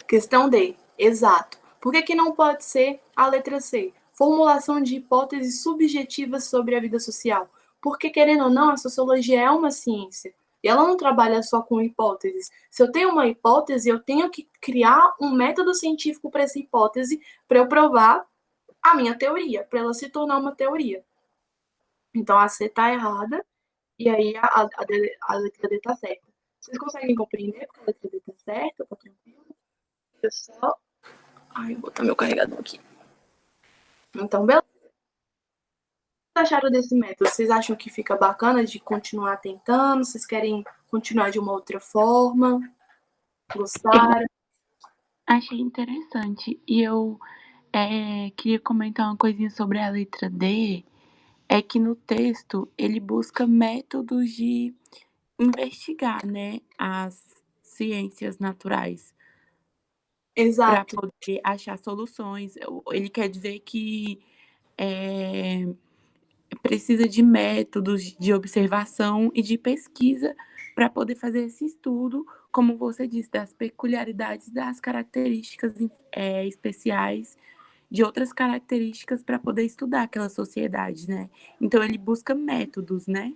Questão D. Exato. Por que não pode ser a letra C? Formulação de hipóteses subjetivas sobre a vida social. Porque, querendo ou não, a sociologia é uma ciência. E ela não trabalha só com hipóteses. Se eu tenho uma hipótese, eu tenho que criar um método científico para essa hipótese, para eu provar a minha teoria, para ela se tornar uma teoria. Então, a C está errada, e aí a letra D está certa. Vocês conseguem compreender porque a letra D está certa? Tá tranquilo? Eu só... Ai, vou botar meu carregador aqui. Então, beleza. O que vocês acharam desse método? Vocês acham que fica bacana de continuar tentando? Vocês querem continuar de uma outra forma? Gostaram? Achei interessante. E eu queria comentar uma coisinha sobre a letra D. É que no texto ele busca métodos de investigar, né, as ciências naturais para Exato. poder achar soluções. Ele quer dizer que é, precisa de métodos de observação e de pesquisa para poder fazer esse estudo, como você disse, das peculiaridades das características especiais de outras características para poder estudar aquela sociedade, né? Então ele busca métodos, né?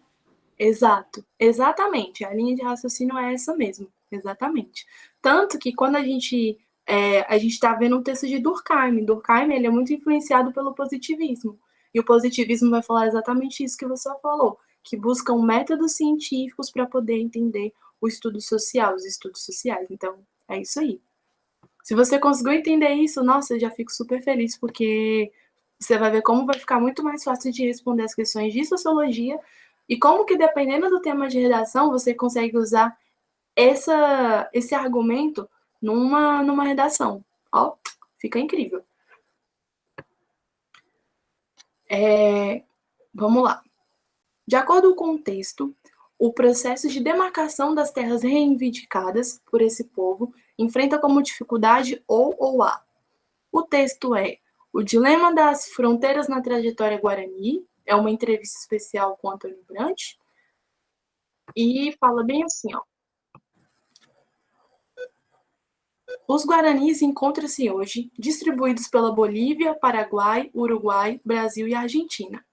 Exato, exatamente. A linha de raciocínio é essa mesmo, exatamente. Tanto que quando a gente está vendo um texto de Durkheim ele é muito influenciado pelo positivismo. E o positivismo vai falar exatamente isso que você falou, que buscam métodos científicos para poder entender o estudo social, os estudos sociais. Então, é isso aí. Se você conseguiu entender isso, nossa, eu já fico super feliz, porque você vai ver como vai ficar muito mais fácil de responder as questões de sociologia e como que, dependendo do tema de redação, você consegue usar esse argumento numa redação. Ó, fica incrível. Vamos lá. De acordo com o texto, o processo de demarcação das terras reivindicadas por esse povo enfrenta como dificuldade ou A. O texto é O Dilema das Fronteiras na Trajetória Guarani, é uma entrevista especial com Antônio Brant, e fala bem assim, ó. Os guaranis encontram-se hoje distribuídos pela Bolívia, Paraguai, Uruguai, Brasil e Argentina.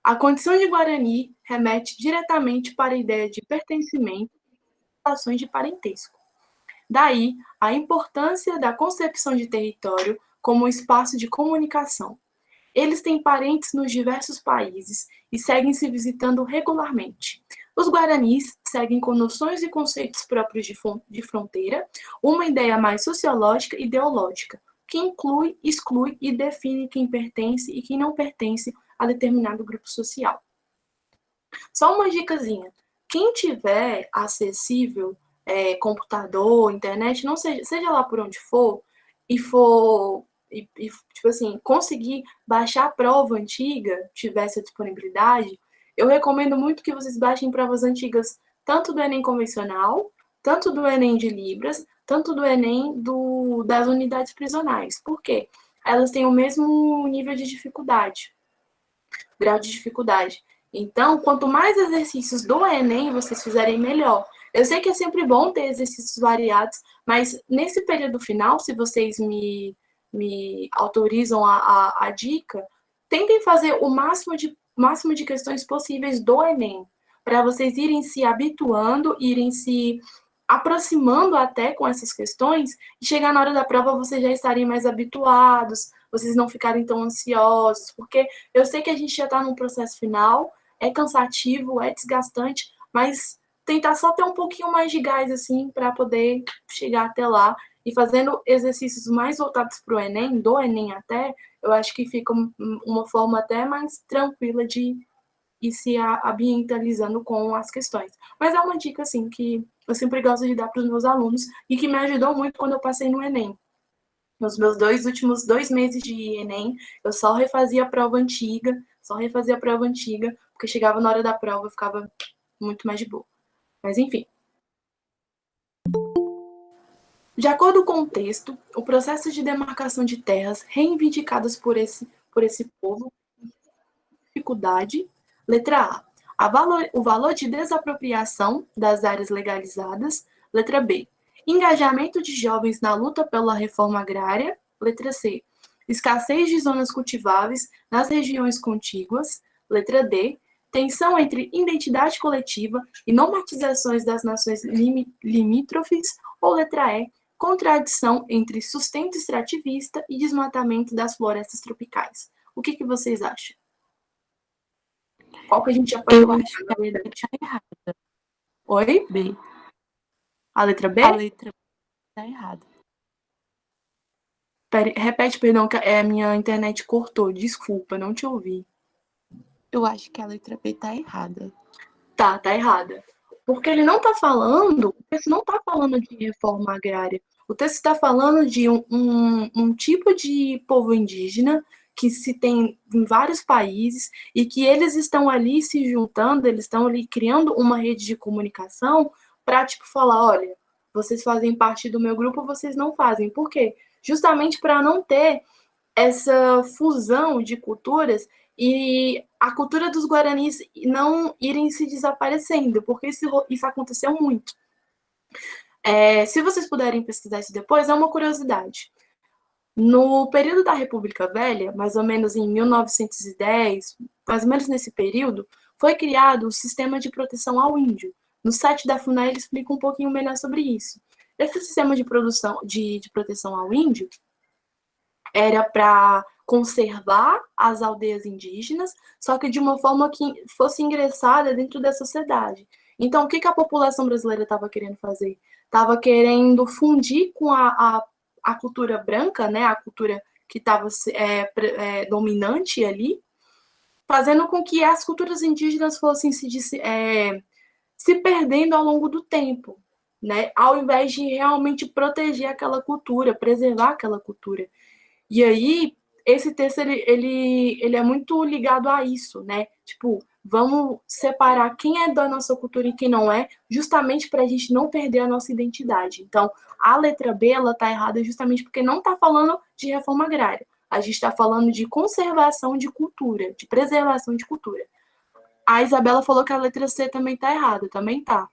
A condição de guarani remete diretamente para a ideia de pertencimento e relações de parentesco. Daí, a importância da concepção de território como um espaço de comunicação. Eles têm parentes nos diversos países e seguem se visitando regularmente. Os guaranis seguem com noções e conceitos próprios de fronteira, uma ideia mais sociológica e ideológica, que inclui, exclui e define quem pertence e quem não pertence a determinado grupo social. Só uma dicasinha. Quem tiver acessível computador, internet, não seja lá por onde for, tipo assim, conseguir baixar a prova antiga, tiver essa disponibilidade, eu recomendo muito que vocês baixem provas antigas, tanto do Enem convencional, tanto do Enem de Libras, tanto do Enem das unidades prisionais. Por quê? Elas têm o mesmo nível de dificuldade, grau de dificuldade. Então, quanto mais exercícios do Enem vocês fizerem, melhor. Eu sei que é sempre bom ter exercícios variados, mas nesse período final, se vocês me autorizam a dica, tentem fazer o máximo de questões possíveis do Enem, para vocês irem se habituando, irem se aproximando até com essas questões, e chegar na hora da prova vocês já estarem mais habituados, vocês não ficarem tão ansiosos, porque eu sei que a gente já está num processo final, é cansativo, é desgastante, mas tentar só ter um pouquinho mais de gás, assim, para poder chegar até lá, e fazendo exercícios mais voltados para o Enem, do Enem até, eu acho que fica uma forma até mais tranquila de ir se ambientalizando com as questões. Mas é uma dica, assim, que eu sempre gosto de dar para os meus alunos e que me ajudou muito quando eu passei no Enem. Nos meus últimos 2 meses de Enem, eu só refazia a prova antiga, porque chegava na hora da prova eu ficava muito mais de boa. Mas enfim. De acordo com o texto, o processo de demarcação de terras reivindicadas por esse povo, dificuldade, letra A, o valor de desapropriação das áreas legalizadas, letra B, engajamento de jovens na luta pela reforma agrária, letra C, escassez de zonas cultiváveis nas regiões contíguas, letra D, tensão entre identidade coletiva e normatizações das nações limítrofes, ou letra E, contradição entre sustento extrativista e desmatamento das florestas tropicais. O que vocês acham? Qual que a gente já pode Eu colocar, acho que na a verdade? letra tá errada. Oi? B. A letra B? A letra tá errada. Repete, perdão, que a minha internet cortou. Desculpa, não te ouvi. Eu acho que a letra B tá errada. Tá errada. Porque ele não tá falando, o texto não tá falando de reforma agrária. O texto está falando de um tipo de povo indígena que se tem em vários países e que eles estão ali se juntando, eles estão ali criando uma rede de comunicação para, tipo, falar, olha, vocês fazem parte do meu grupo, vocês não fazem. Por quê? Justamente para não ter essa fusão de culturas e a cultura dos guaranis não irem se desaparecendo, porque isso aconteceu muito. Se vocês puderem pesquisar isso depois, é uma curiosidade. No período da República Velha, mais ou menos em 1910, mais ou menos nesse período, foi criado o Sistema de Proteção ao Índio. No site da FUNAI ele explica um pouquinho melhor sobre isso. Esse sistema de proteção ao índio era para conservar as aldeias indígenas, só que de uma forma que fosse ingressada dentro da sociedade. Então, o que a população brasileira estava querendo fazer? Estava querendo fundir com a cultura branca, né, a cultura que estava dominante ali, fazendo com que as culturas indígenas fossem se perdendo ao longo do tempo, né, ao invés de realmente proteger aquela cultura, preservar aquela cultura. E aí, esse texto, ele é muito ligado a isso, né? Tipo, vamos separar quem é da nossa cultura e quem não é, justamente para a gente não perder a nossa identidade. Então, a letra B, ela tá errada justamente porque não está falando de reforma agrária. A gente está falando de conservação de cultura, de preservação de cultura. A Isabela falou que a letra C também tá errada, também tá.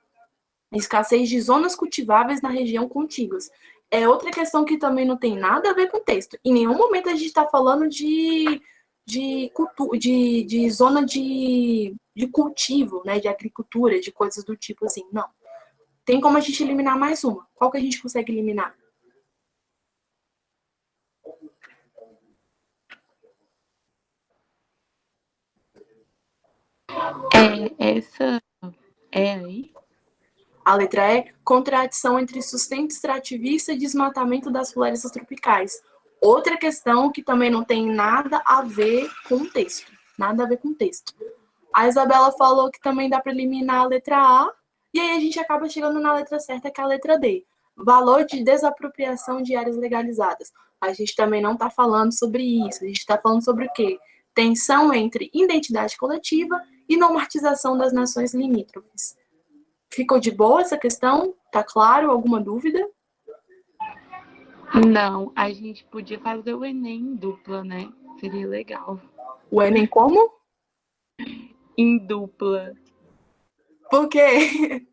Escassez de zonas cultiváveis na região contíguas. É outra questão que também não tem nada a ver com o texto. Em nenhum momento a gente está falando de zona de cultivo, né, de agricultura, de coisas do tipo assim. Não. Tem como a gente eliminar mais uma. Qual que a gente consegue eliminar? Essa é aí? A letra E, contradição entre sustento extrativista e desmatamento das florestas tropicais. Outra questão que também não tem nada a ver com o texto. Nada a ver com o texto. A Isabela falou que também dá para eliminar a letra A, e aí a gente acaba chegando na letra certa, que é a letra D. Valor de desapropriação de áreas legalizadas. A gente também não está falando sobre isso. A gente está falando sobre o quê? Tensão entre identidade coletiva e normatização das nações limítrofes. Ficou de boa essa questão? Tá claro? Alguma dúvida? Não, a gente podia fazer o Enem em dupla, né? Seria legal. O Enem como? Em dupla. Por quê?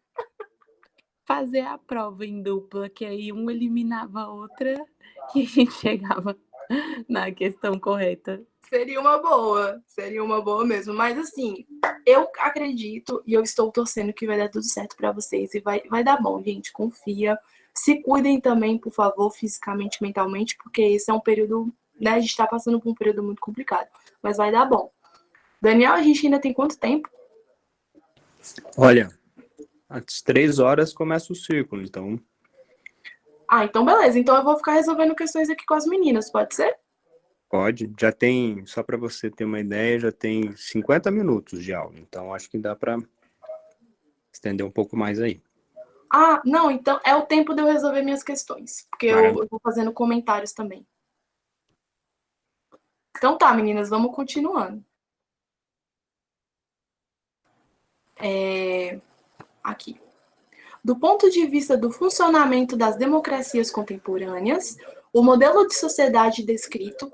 Fazer a prova em dupla, que aí um eliminava a outra e a gente chegava na questão correta. Seria uma boa mesmo. Mas assim, eu acredito e eu estou torcendo que vai dar tudo certo para vocês e vai dar bom, gente. Confia. Se cuidem também, por favor, fisicamente, mentalmente, porque esse é um período, né? A gente está passando por um período muito complicado, mas vai dar bom. Daniel, a gente ainda tem quanto tempo? Olha, às 3 horas começa o círculo, então Então beleza. Então eu vou ficar resolvendo questões aqui com as meninas, pode ser? pode. Já tem, só para você ter uma ideia, já tem 50 minutos de aula, então acho que dá para estender um pouco mais aí. Não, então é o tempo de eu resolver minhas questões, porque eu vou fazendo comentários também. Então tá, meninas, vamos continuando. Aqui. Do ponto de vista do funcionamento das democracias contemporâneas, o modelo de sociedade descrito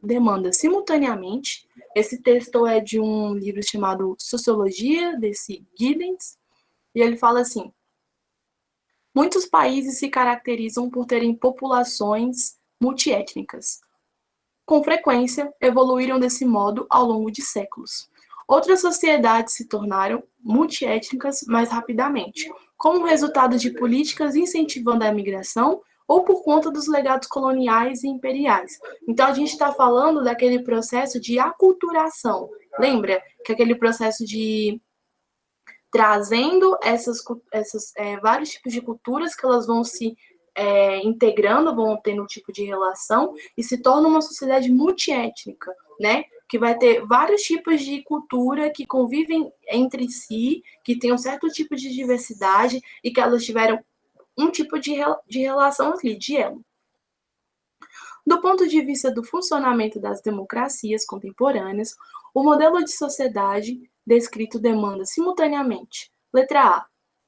demanda simultaneamente. Esse texto é de um livro chamado Sociologia, desse Giddens, e ele fala assim: muitos países se caracterizam por terem populações multiétnicas. Com frequência, evoluíram desse modo ao longo de séculos. Outras sociedades se tornaram multiétnicas mais rapidamente, como resultado de políticas incentivando a migração ou por conta dos legados coloniais e imperiais. Então, a gente está falando daquele processo de aculturação. Lembra que aquele processo de trazendo vários tipos de culturas que elas vão se integrando, vão tendo um tipo de relação e se torna uma sociedade multiétnica, né? Que vai ter vários tipos de cultura que convivem entre si, que tem um certo tipo de diversidade e que elas tiveram um tipo de relação ali, de elo. Do ponto de vista do funcionamento das democracias contemporâneas, o modelo de sociedade descrito demanda simultaneamente: letra A,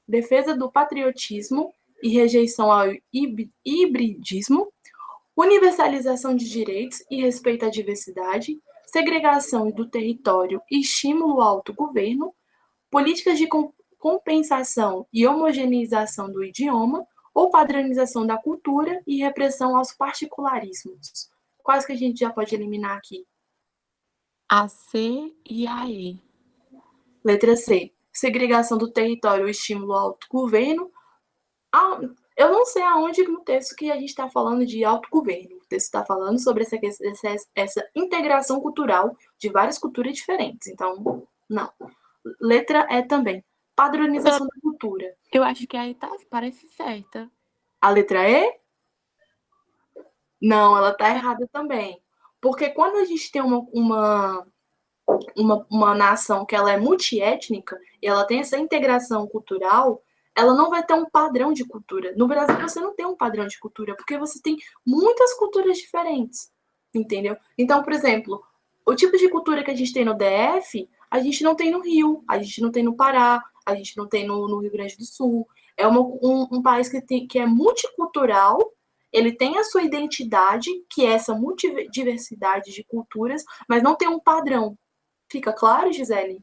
defesa do patriotismo e rejeição ao hibridismo, universalização de direitos e respeito à diversidade, segregação do território e estímulo ao autogoverno, políticas de compensação e homogeneização do idioma, ou padronização da cultura e repressão aos particularismos. Quais que a gente já pode eliminar aqui? A C e a E. Letra C, segregação do território e estímulo ao autogoverno. Eu não sei aonde no texto que a gente está falando de autogoverno. O texto está falando sobre essa integração cultural de várias culturas diferentes. Então, não. Letra E também, padronização da cultura. Eu acho que a E parece certa. A letra E? Não, ela está errada também. Porque quando a gente tem uma nação que ela é multiétnica e ela tem essa integração cultural, ela não vai ter um padrão de cultura. No Brasil, você não tem um padrão de cultura, porque você tem muitas culturas diferentes, entendeu? Então, por exemplo, o tipo de cultura que a gente tem no DF, a gente não tem no Rio, a gente não tem no Pará, a gente não tem no Rio Grande do Sul. É um país que é multicultural, ele tem a sua identidade, que é essa multidiversidade de culturas, mas não tem um padrão. Fica claro, Gisele?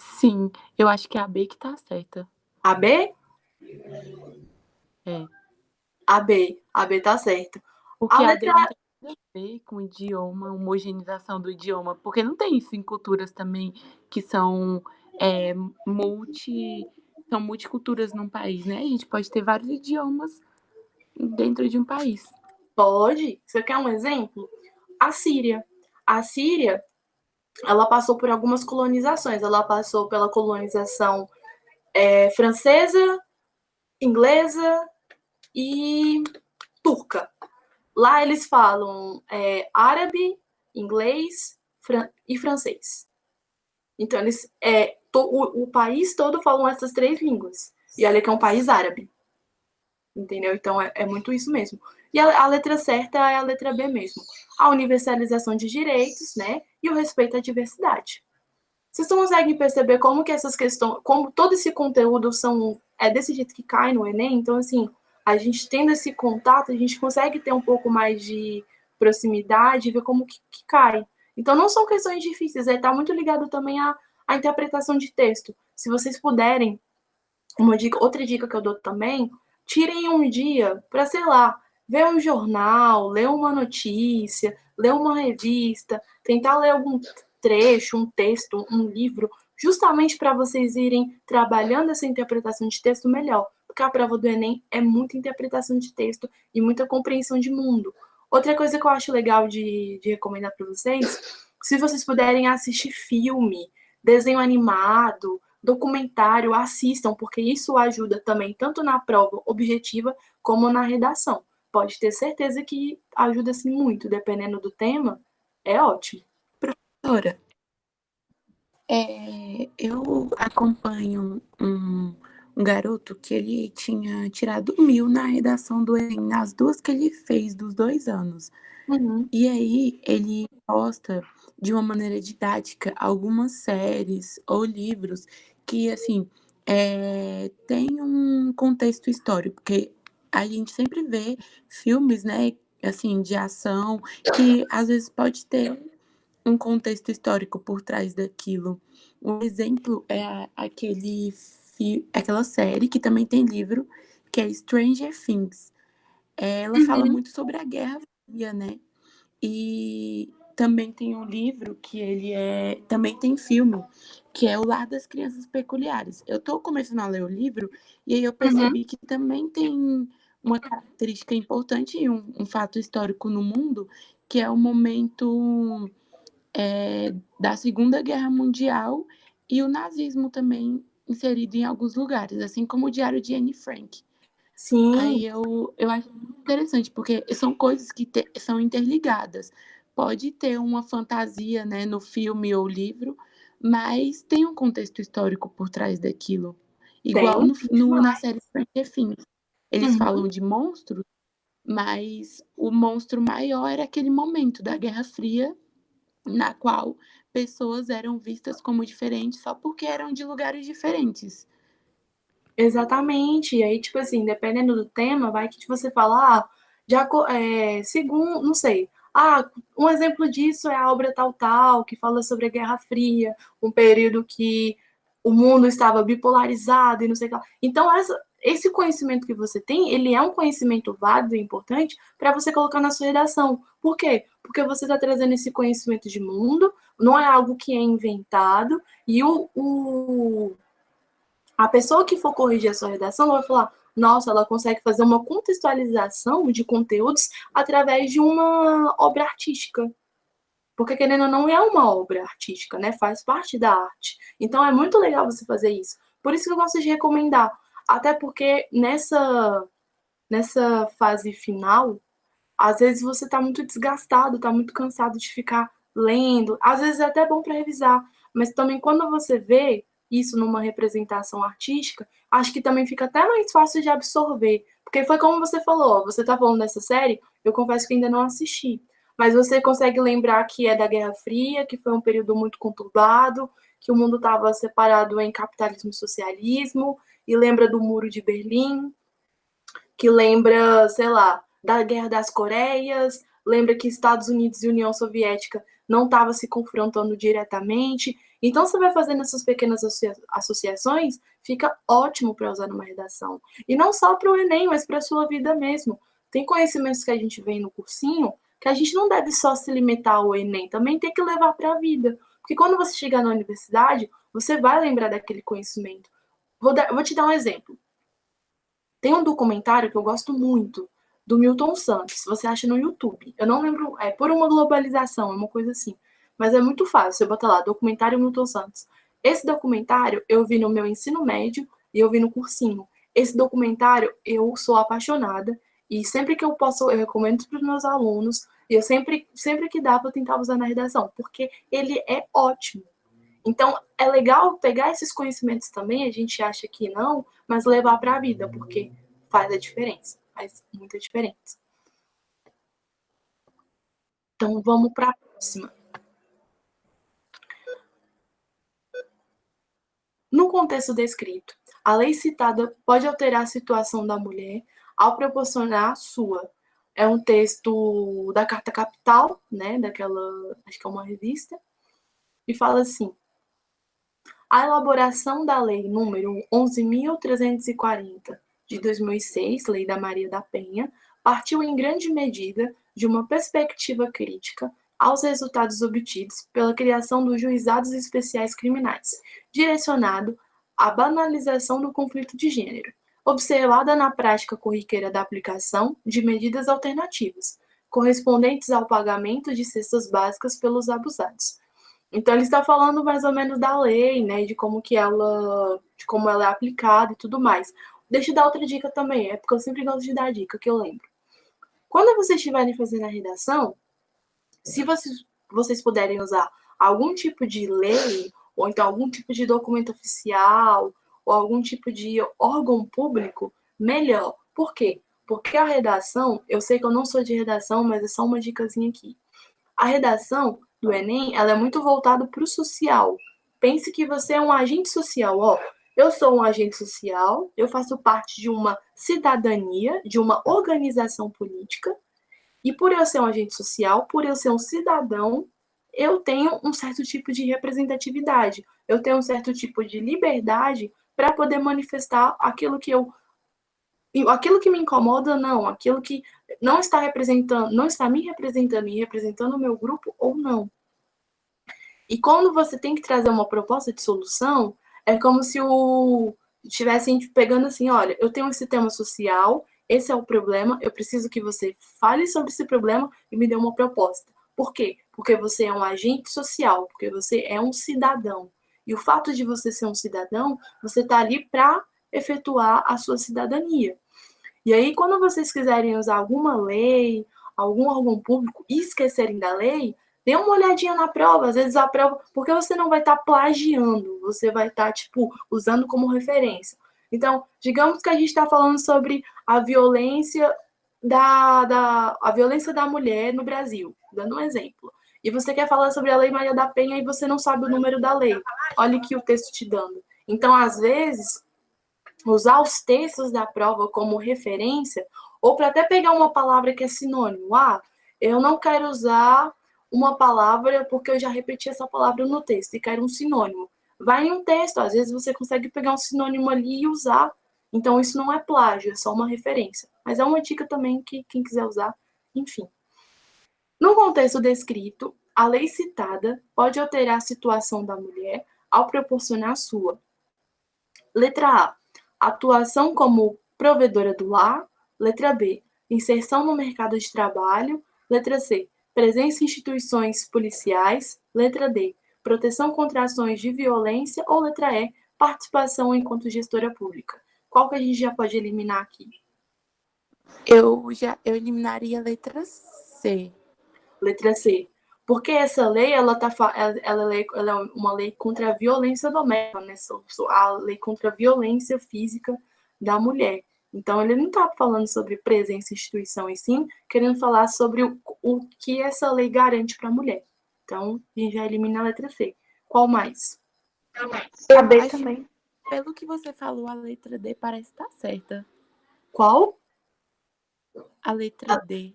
Sim, eu acho que é a B que tá certa. A B? É. A B tá certa. Porque a D não tem nada a ver com idioma, homogeneização do idioma, porque não tem isso em culturas também que são multiculturas num país, né? A gente pode ter vários idiomas dentro de um país. Pode. Você quer um exemplo? A Síria. A Síria, ela passou por algumas colonizações. Ela passou pela colonização francesa, inglesa e turca. Lá eles falam árabe, inglês e francês. Então, o país todo falam essas 3 línguas. E olha que é um país árabe. Entendeu? Então, é muito isso mesmo. E a letra certa é a letra B mesmo. A universalização de direitos, né? E o respeito à diversidade. Vocês conseguem perceber como que essas questões, como todo esse conteúdo é desse jeito que cai no Enem? Então, assim, a gente tendo esse contato, a gente consegue ter um pouco mais de proximidade e ver como que cai. Então, não são questões difíceis, está muito ligado também à interpretação de texto. Se vocês puderem, outra dica que eu dou também, tirem um dia para, sei lá, ver um jornal, ler uma notícia, ler uma revista, tentar ler algum trecho, um texto, um livro, justamente para vocês irem trabalhando essa interpretação de texto melhor, porque a prova do Enem é muita interpretação de texto e muita compreensão de mundo. Outra coisa que eu acho legal de recomendar para vocês, se vocês puderem assistir filme, desenho animado, documentário, assistam, porque isso ajuda também tanto na prova objetiva como na redação. Pode ter certeza que ajuda-se muito, dependendo do tema, é ótimo. Professora, eu acompanho um garoto que ele tinha tirado 1000 na redação do Enem, nas 2 que ele fez, dos 2 anos. Uhum. E aí ele posta de uma maneira didática algumas séries ou livros que, assim, tem um contexto histórico, porque a gente sempre vê filmes, né, assim, de ação, que às vezes pode ter um contexto histórico por trás daquilo. Um exemplo é aquela série que também tem livro, que é Stranger Things. Ela fala Uhum. muito sobre a Guerra Fria, né? E também tem um livro que também tem filme, que é O Lar das Crianças Peculiares. Eu estou começando a ler o livro e aí eu percebi que também tem uma característica importante e um fato histórico no mundo, que é o momento da Segunda Guerra Mundial e o nazismo também inserido em alguns lugares, assim como o Diário de Anne Frank. Sim, Aí eu acho muito interessante, porque são coisas que são interligadas. Pode ter uma fantasia, né, no filme ou livro, mas tem um contexto histórico por trás daquilo. Igual tem na demais. série Stranger Things. Eles Uhum. falam de monstros, mas o monstro maior era aquele momento da Guerra Fria, na qual pessoas eram vistas como diferentes só porque eram de lugares diferentes. Exatamente. E aí, tipo assim, dependendo do tema, vai que você fala, segundo, não sei. Um exemplo disso é a obra tal tal, que fala sobre a Guerra Fria, um período que o mundo estava bipolarizado e não sei o que lá. Então, esse conhecimento que você tem, ele é um conhecimento válido e importante para você colocar na sua redação. Por quê? Porque você está trazendo esse conhecimento de mundo, não é algo que é inventado, e a pessoa que for corrigir a sua redação vai falar: nossa, ela consegue fazer uma contextualização de conteúdos através de uma obra artística. Porque, querendo ou não, é uma obra artística, né? Faz parte da arte. Então, é muito legal você fazer isso. Por isso que eu gosto de recomendar. Até porque nessa fase final, às vezes você está muito desgastado, está muito cansado de ficar lendo. Às vezes é até bom para revisar, mas também quando você vê isso numa representação artística, acho que também fica até mais fácil de absorver. Porque foi como você falou, você está falando dessa série, eu confesso que ainda não assisti. Mas você consegue lembrar que é da Guerra Fria, que foi um período muito conturbado, que o mundo estava separado em capitalismo e socialismo, e lembra do Muro de Berlim, que lembra, sei lá, da Guerra das Coreias, lembra que Estados Unidos e União Soviética não estavam se confrontando diretamente. Então, você vai fazendo essas pequenas associações, fica ótimo para usar numa redação. E não só para o Enem, mas para a sua vida mesmo. Tem conhecimentos que a gente vê no cursinho que a gente não deve só se limitar ao Enem, também tem que levar para a vida. Porque quando você chegar na universidade, você vai lembrar daquele conhecimento. Vou te dar um exemplo. Tem um documentário que eu gosto muito, do Milton Santos. Você acha no YouTube. Eu não lembro, é Por uma Globalização, é uma coisa assim. Mas é muito fácil, você bota lá, documentário Milton Santos. Esse documentário eu vi no meu ensino médio e eu vi no cursinho. Esse documentário eu sou apaixonada e sempre que eu posso, eu recomendo para os meus alunos. E eu sempre que dá, eu tentava usar na redação, porque ele é ótimo. Então, é legal pegar esses conhecimentos também, a gente acha que não, mas levar para a vida, porque faz a diferença, faz muita diferença. Então, vamos para a próxima. No contexto descrito, a lei citada pode alterar a situação da mulher ao proporcionar a sua. É um texto da Carta Capital, né, daquela, acho que é uma revista, e fala assim: a elaboração da Lei número 11.340 de 2006, Lei da Maria da Penha, partiu em grande medida de uma perspectiva crítica aos resultados obtidos pela criação dos juizados especiais criminais, direcionado à banalização do conflito de gênero, observada na prática corriqueira da aplicação de medidas alternativas, correspondentes ao pagamento de cestas básicas pelos abusados. Então ele está falando mais ou menos da lei, né, de como ela é aplicada e tudo mais. Deixa eu dar outra dica também, é porque eu sempre gosto de dar dica, que eu lembro. Quando vocês estiverem fazendo a redação, se vocês puderem usar algum tipo de lei, ou então algum tipo de documento oficial, ou algum tipo de órgão público, melhor. Por quê? Porque a redação, eu sei que eu não sou de redação, mas é só uma dicasinha aqui. A redação do Enem, ela é muito voltada para o social. Pense que você é um agente social. Ó, Eu sou um agente social, eu faço parte de uma cidadania, de uma organização política, e por eu ser um agente social, por eu ser um cidadão, eu tenho um certo tipo de representatividade, eu tenho um certo tipo de liberdade para poder manifestar aquilo que me incomoda, não, aquilo que não está representando, não está me representando e representando o meu grupo ou não. E quando você tem que trazer uma proposta de solução, é como se estivessem pegando assim, olha, eu tenho esse tema social, esse é o problema, eu preciso que você fale sobre esse problema e me dê uma proposta. Por quê? Porque você é um agente social, porque você é um cidadão. E o fato de você ser um cidadão, você está ali para efetuar a sua cidadania. E aí, quando vocês quiserem usar alguma lei, algum órgão público e esquecerem da lei, dê uma olhadinha na prova. Às vezes a prova, porque você não vai estar plagiando, você vai estar, tipo, usando como referência. Então, digamos que a gente está falando sobre a violência a violência da mulher no Brasil, dando um exemplo. E você quer falar sobre a Lei Maria da Penha e você não sabe o número da lei. Olha aqui o texto te dando. Então, às vezes, usar os textos da prova como referência, ou para até pegar uma palavra que é sinônimo. Ah, eu não quero usar uma palavra porque eu já repeti essa palavra no texto e quero um sinônimo. Vai em um texto, às vezes você consegue pegar um sinônimo ali e usar. Então, isso não é plágio, é só uma referência. Mas é uma dica também que quem quiser usar, enfim. No contexto descrito, a lei citada pode alterar a situação da mulher ao proporcionar a sua. Letra A. Atuação como provedora do lar. Letra B. Inserção no mercado de trabalho. Letra C. Presença em instituições policiais. Letra D. Proteção contra ações de violência. Ou letra E. Participação enquanto gestora pública. Qual que a gente já pode eliminar aqui? Eu eliminaria a letra C. Letra C. Porque essa lei, ela é uma lei contra a violência doméstica, né? A lei contra a violência física da mulher. Então, ele não está falando sobre presença em instituição, e sim querendo falar sobre o que essa lei garante para a mulher. Então, a gente já elimina a letra C. Qual mais? Eu A B acho, também. pelo que você falou, a letra D parece estar certa. Qual? A letra D.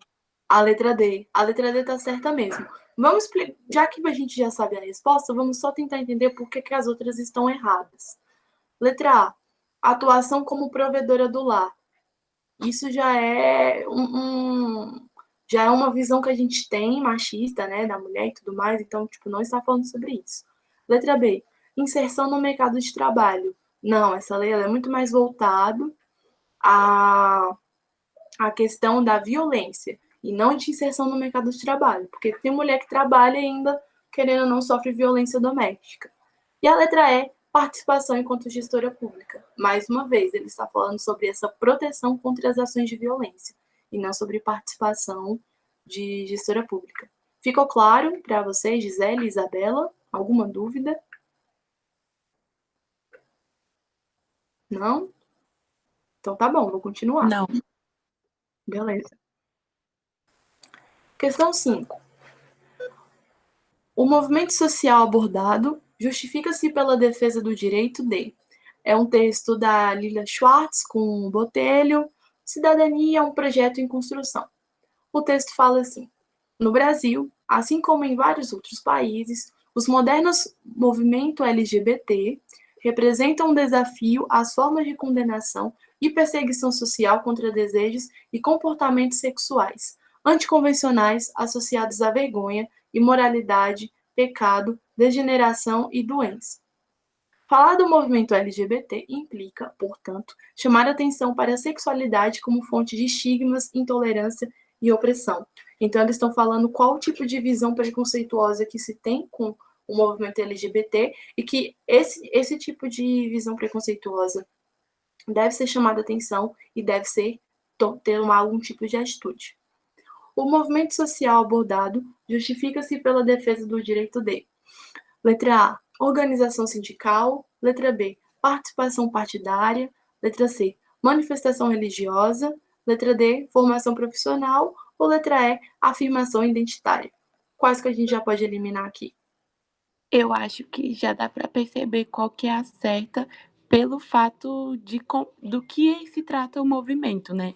A letra D. A letra D está certa mesmo. Vamos explicar, já que a gente já sabe a resposta, vamos só tentar entender por que as outras estão erradas. Letra A. Atuação como provedora do lar. Isso já é já é uma visão que a gente tem machista, né, da mulher e tudo mais, então, tipo, não está falando sobre isso. Letra B. Inserção no mercado de trabalho. Não, essa lei ela é muito mais voltada à questão da violência e não de inserção no mercado de trabalho, porque tem mulher que trabalha e ainda, querendo ou não, sofre violência doméstica. E a letra E, participação enquanto gestora pública. Mais uma vez, ele está falando sobre essa proteção contra as ações de violência e não sobre participação de gestora pública. Ficou claro para vocês, Gisele e Isabela? Alguma dúvida? Não? Então tá bom, vou continuar. Não. Beleza. Questão 5. O movimento social abordado justifica-se pela defesa do direito de. É um texto da Lilia Schwartz com Botelho. Cidadania é um projeto em construção. O texto fala assim: no Brasil, assim como em vários outros países, os modernos movimentos LGBT representam um desafio às formas de condenação e perseguição social contra desejos e comportamentos sexuais anticonvencionais associados à vergonha, imoralidade, pecado, degeneração e doença. Falar do movimento LGBT implica, portanto, chamar atenção para a sexualidade como fonte de estigmas, intolerância e opressão. Então, eles estão falando qual tipo de visão preconceituosa que se tem com o movimento LGBT e que esse tipo de visão preconceituosa deve ser chamada atenção e deve ser ter algum tipo de atitude. O movimento social abordado justifica-se pela defesa do direito de. Letra A. Organização sindical. Letra B. Participação partidária. Letra C. Manifestação religiosa. Letra D. Formação profissional. Ou letra E. Afirmação identitária. Quais que a gente já pode eliminar aqui? Eu acho que já dá para perceber qual que é a certa pelo fato do que se trata o movimento, né?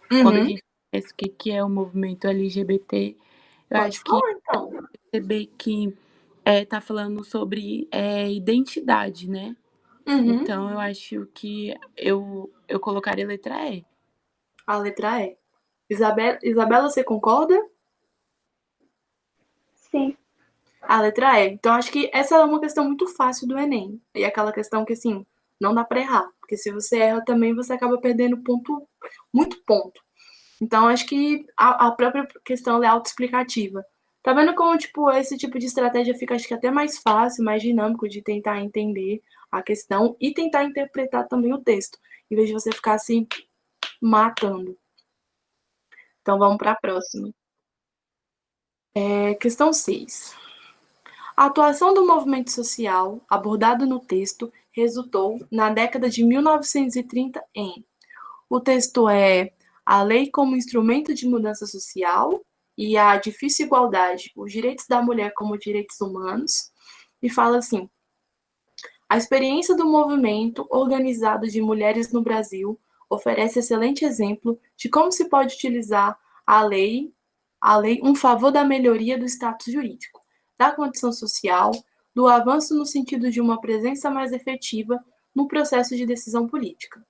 Quando a gente pensa o que é o movimento LGBT, eu Pode acho que falar, então. perceber que tá falando sobre identidade, né? Então, eu acho que eu colocaria a letra E. A letra E. Isabela, você concorda? Sim. A letra E. Então, acho que essa é uma questão muito fácil do Enem. E aquela questão que, assim, não dá para errar. Porque se você erra também, você acaba perdendo ponto, muito ponto. Então, acho que a própria questão é autoexplicativa. Tá vendo como, tipo, esse tipo de estratégia fica, acho que até mais fácil, mais dinâmico de tentar entender a questão e tentar interpretar também o texto, em vez de você ficar, assim, matando. Então, vamos para a próxima. Questão 6. A atuação do movimento social, abordado no texto, resultou, na década de 1930, em... O texto é a lei como instrumento de mudança social e a difícil igualdade, os direitos da mulher como direitos humanos, e fala assim: a experiência do movimento organizado de mulheres no Brasil oferece excelente exemplo de como se pode utilizar a lei em favor da melhoria do status jurídico, da condição social, do avanço no sentido de uma presença mais efetiva no processo de decisão política.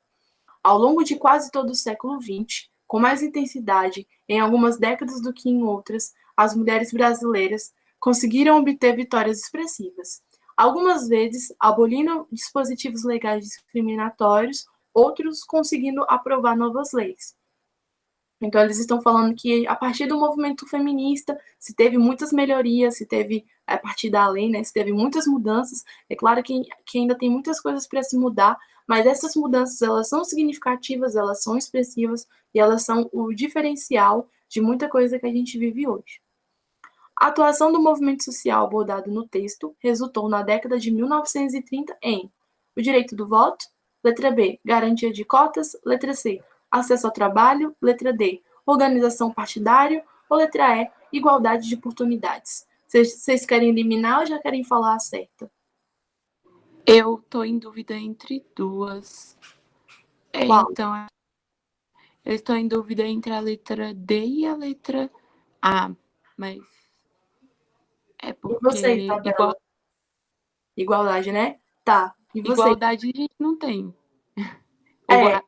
Ao longo de quase todo o século XX, com mais intensidade em algumas décadas do que em outras, as mulheres brasileiras conseguiram obter vitórias expressivas. Algumas vezes abolindo dispositivos legais discriminatórios, outros conseguindo aprovar novas leis. Então, eles estão falando que a partir do movimento feminista se teve muitas melhorias, se teve, a partir da lei, né, se teve muitas mudanças. É claro que ainda tem muitas coisas para se mudar, mas essas mudanças, elas são significativas, elas são expressivas e elas são o diferencial de muita coisa que a gente vive hoje. A atuação do movimento social abordado no texto resultou na década de 1930 em o direito do voto, letra B, garantia de cotas, letra C, acesso ao trabalho, letra D, organização partidária, ou letra E, igualdade de oportunidades. Vocês querem eliminar ou já querem falar a certa? Eu tô em dúvida entre duas. Qual? Então, eu estou em dúvida entre a letra D e a letra A, mas é E você, porque Isabela? Igualdade, né? Tá. E você? igualdade a gente não tem. É, Igualdade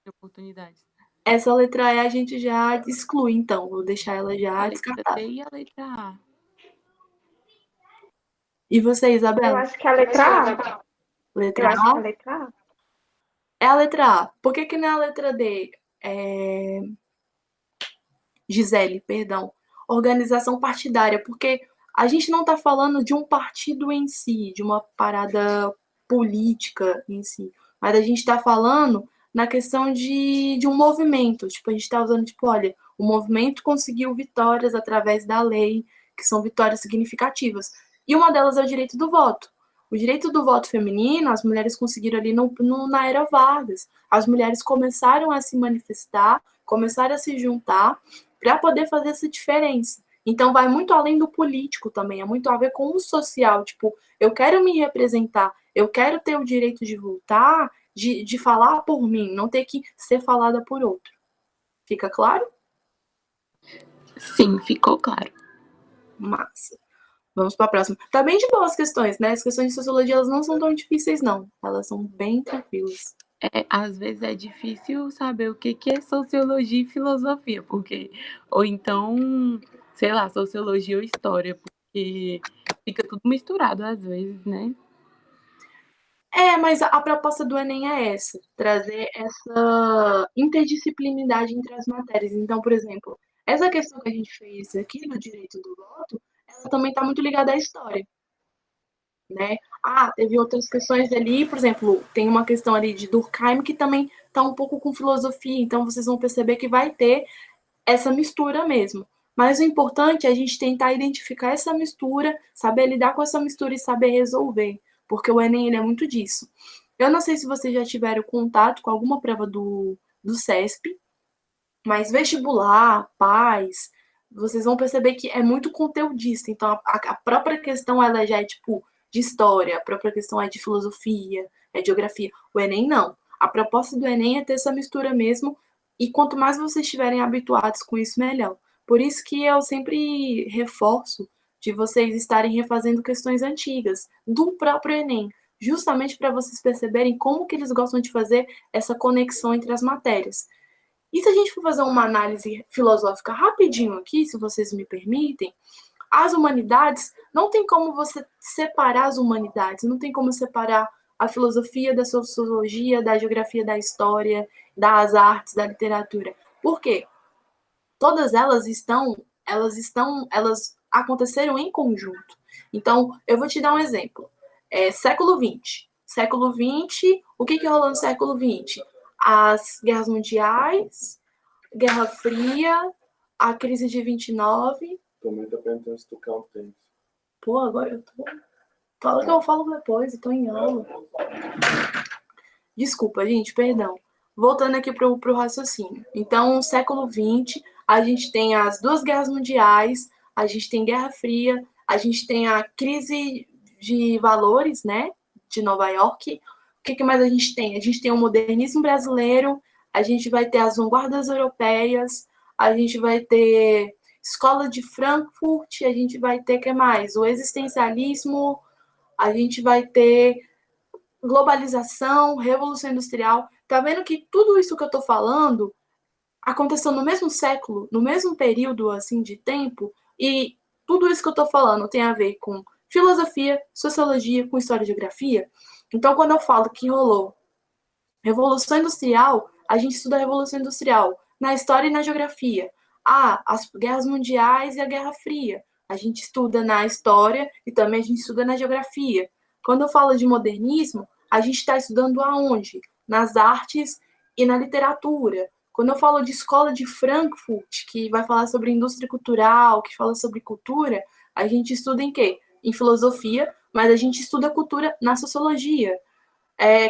de oportunidades. essa letra E a gente já exclui, então. Vou deixar ela A já letra descartada. D e a letra A. E você, Eu Isabela? acho que é a letra A. Letra Eu acho que é a A? letra A. É a letra A. Por que não é a letra D? Gisele, perdão. Organização partidária, porque a gente não está falando de um partido em si, de uma parada política em si, mas a gente está falando na questão de um movimento. Tipo, a gente está usando, tipo, olha, o movimento conseguiu vitórias através da lei, que são vitórias significativas. E uma delas é o direito do voto. O direito do voto feminino, as mulheres conseguiram ali na era Vargas. As mulheres começaram a se manifestar, começaram a se juntar para poder fazer essa diferença. Então vai muito além do político também, é muito a ver com o social. Tipo, eu quero me representar, eu quero ter o direito de votar, de falar por mim, não ter que ser falada por outro. Fica claro? Sim, ficou claro. Massa. Vamos para a próxima. Tá bem de boas as questões, né? As questões de sociologia, elas não são tão difíceis, não. Elas são bem tranquilas. Às vezes é difícil saber o que é sociologia e filosofia, porque ou então, sei lá, sociologia ou história, porque fica tudo misturado às vezes, né? Mas a proposta do Enem é essa, trazer essa interdisciplinaridade entre as matérias. Então, por exemplo, essa questão que a gente fez aqui do direito do voto, ela também está muito ligada à história, né? Teve outras questões ali, por exemplo, tem uma questão ali de Durkheim que também está um pouco com filosofia, então vocês vão perceber que vai ter essa mistura mesmo. Mas o importante é a gente tentar identificar essa mistura, saber lidar com essa mistura e saber resolver, porque o Enem ele é muito disso. Eu não sei se vocês já tiveram contato com alguma prova do CESP, mas vestibular, paz, vocês vão perceber que é muito conteudista. Então, a própria questão ela já é tipo de história, a própria questão é de filosofia, é geografia. O Enem não. A proposta do Enem é ter essa mistura mesmo, e quanto mais vocês estiverem habituados com isso, melhor. Por isso que eu sempre reforço de vocês estarem refazendo questões antigas do próprio Enem, justamente para vocês perceberem como que eles gostam de fazer essa conexão entre as matérias. E se a gente for fazer uma análise filosófica rapidinho aqui, se vocês me permitem, as humanidades, não tem como você separar as humanidades, não tem como separar a filosofia da sociologia, da geografia, da história, das artes, da literatura. Por quê? Todas elas aconteceram em conjunto. Então, eu vou te dar um exemplo. Século XX. Século XX, o que rolou no século XX? As guerras mundiais, Guerra Fria, a crise de 29. Também tá perguntando se tu quer um tênis. Pô, agora eu tô... Fala que eu falo depois, eu tô em aula. Desculpa, gente, perdão. Voltando aqui pro raciocínio. Então, século XX, a gente tem as duas guerras mundiais, a gente tem Guerra Fria, a gente tem a crise de valores, né, de Nova York. O que mais a gente tem? A gente tem o modernismo brasileiro, a gente vai ter as vanguardas europeias, a gente vai ter Escola de Frankfurt, a gente vai ter, o que mais? O existencialismo, a gente vai ter globalização, revolução industrial. Tá vendo que tudo isso que eu tô falando aconteceu no mesmo século, no mesmo período assim de tempo, e tudo isso que eu tô falando tem a ver com filosofia, sociologia, com história e geografia. Então, quando eu falo que rolou revolução industrial, a gente estuda a revolução industrial na história e na geografia. As guerras mundiais e a Guerra Fria. A gente estuda na história e também a gente estuda na geografia. Quando eu falo de modernismo, a gente está estudando aonde? Nas artes e na literatura. Quando eu falo de escola de Frankfurt, que vai falar sobre indústria cultural, que fala sobre cultura, a gente estuda em quê? Em filosofia, mas a gente estuda cultura na sociologia.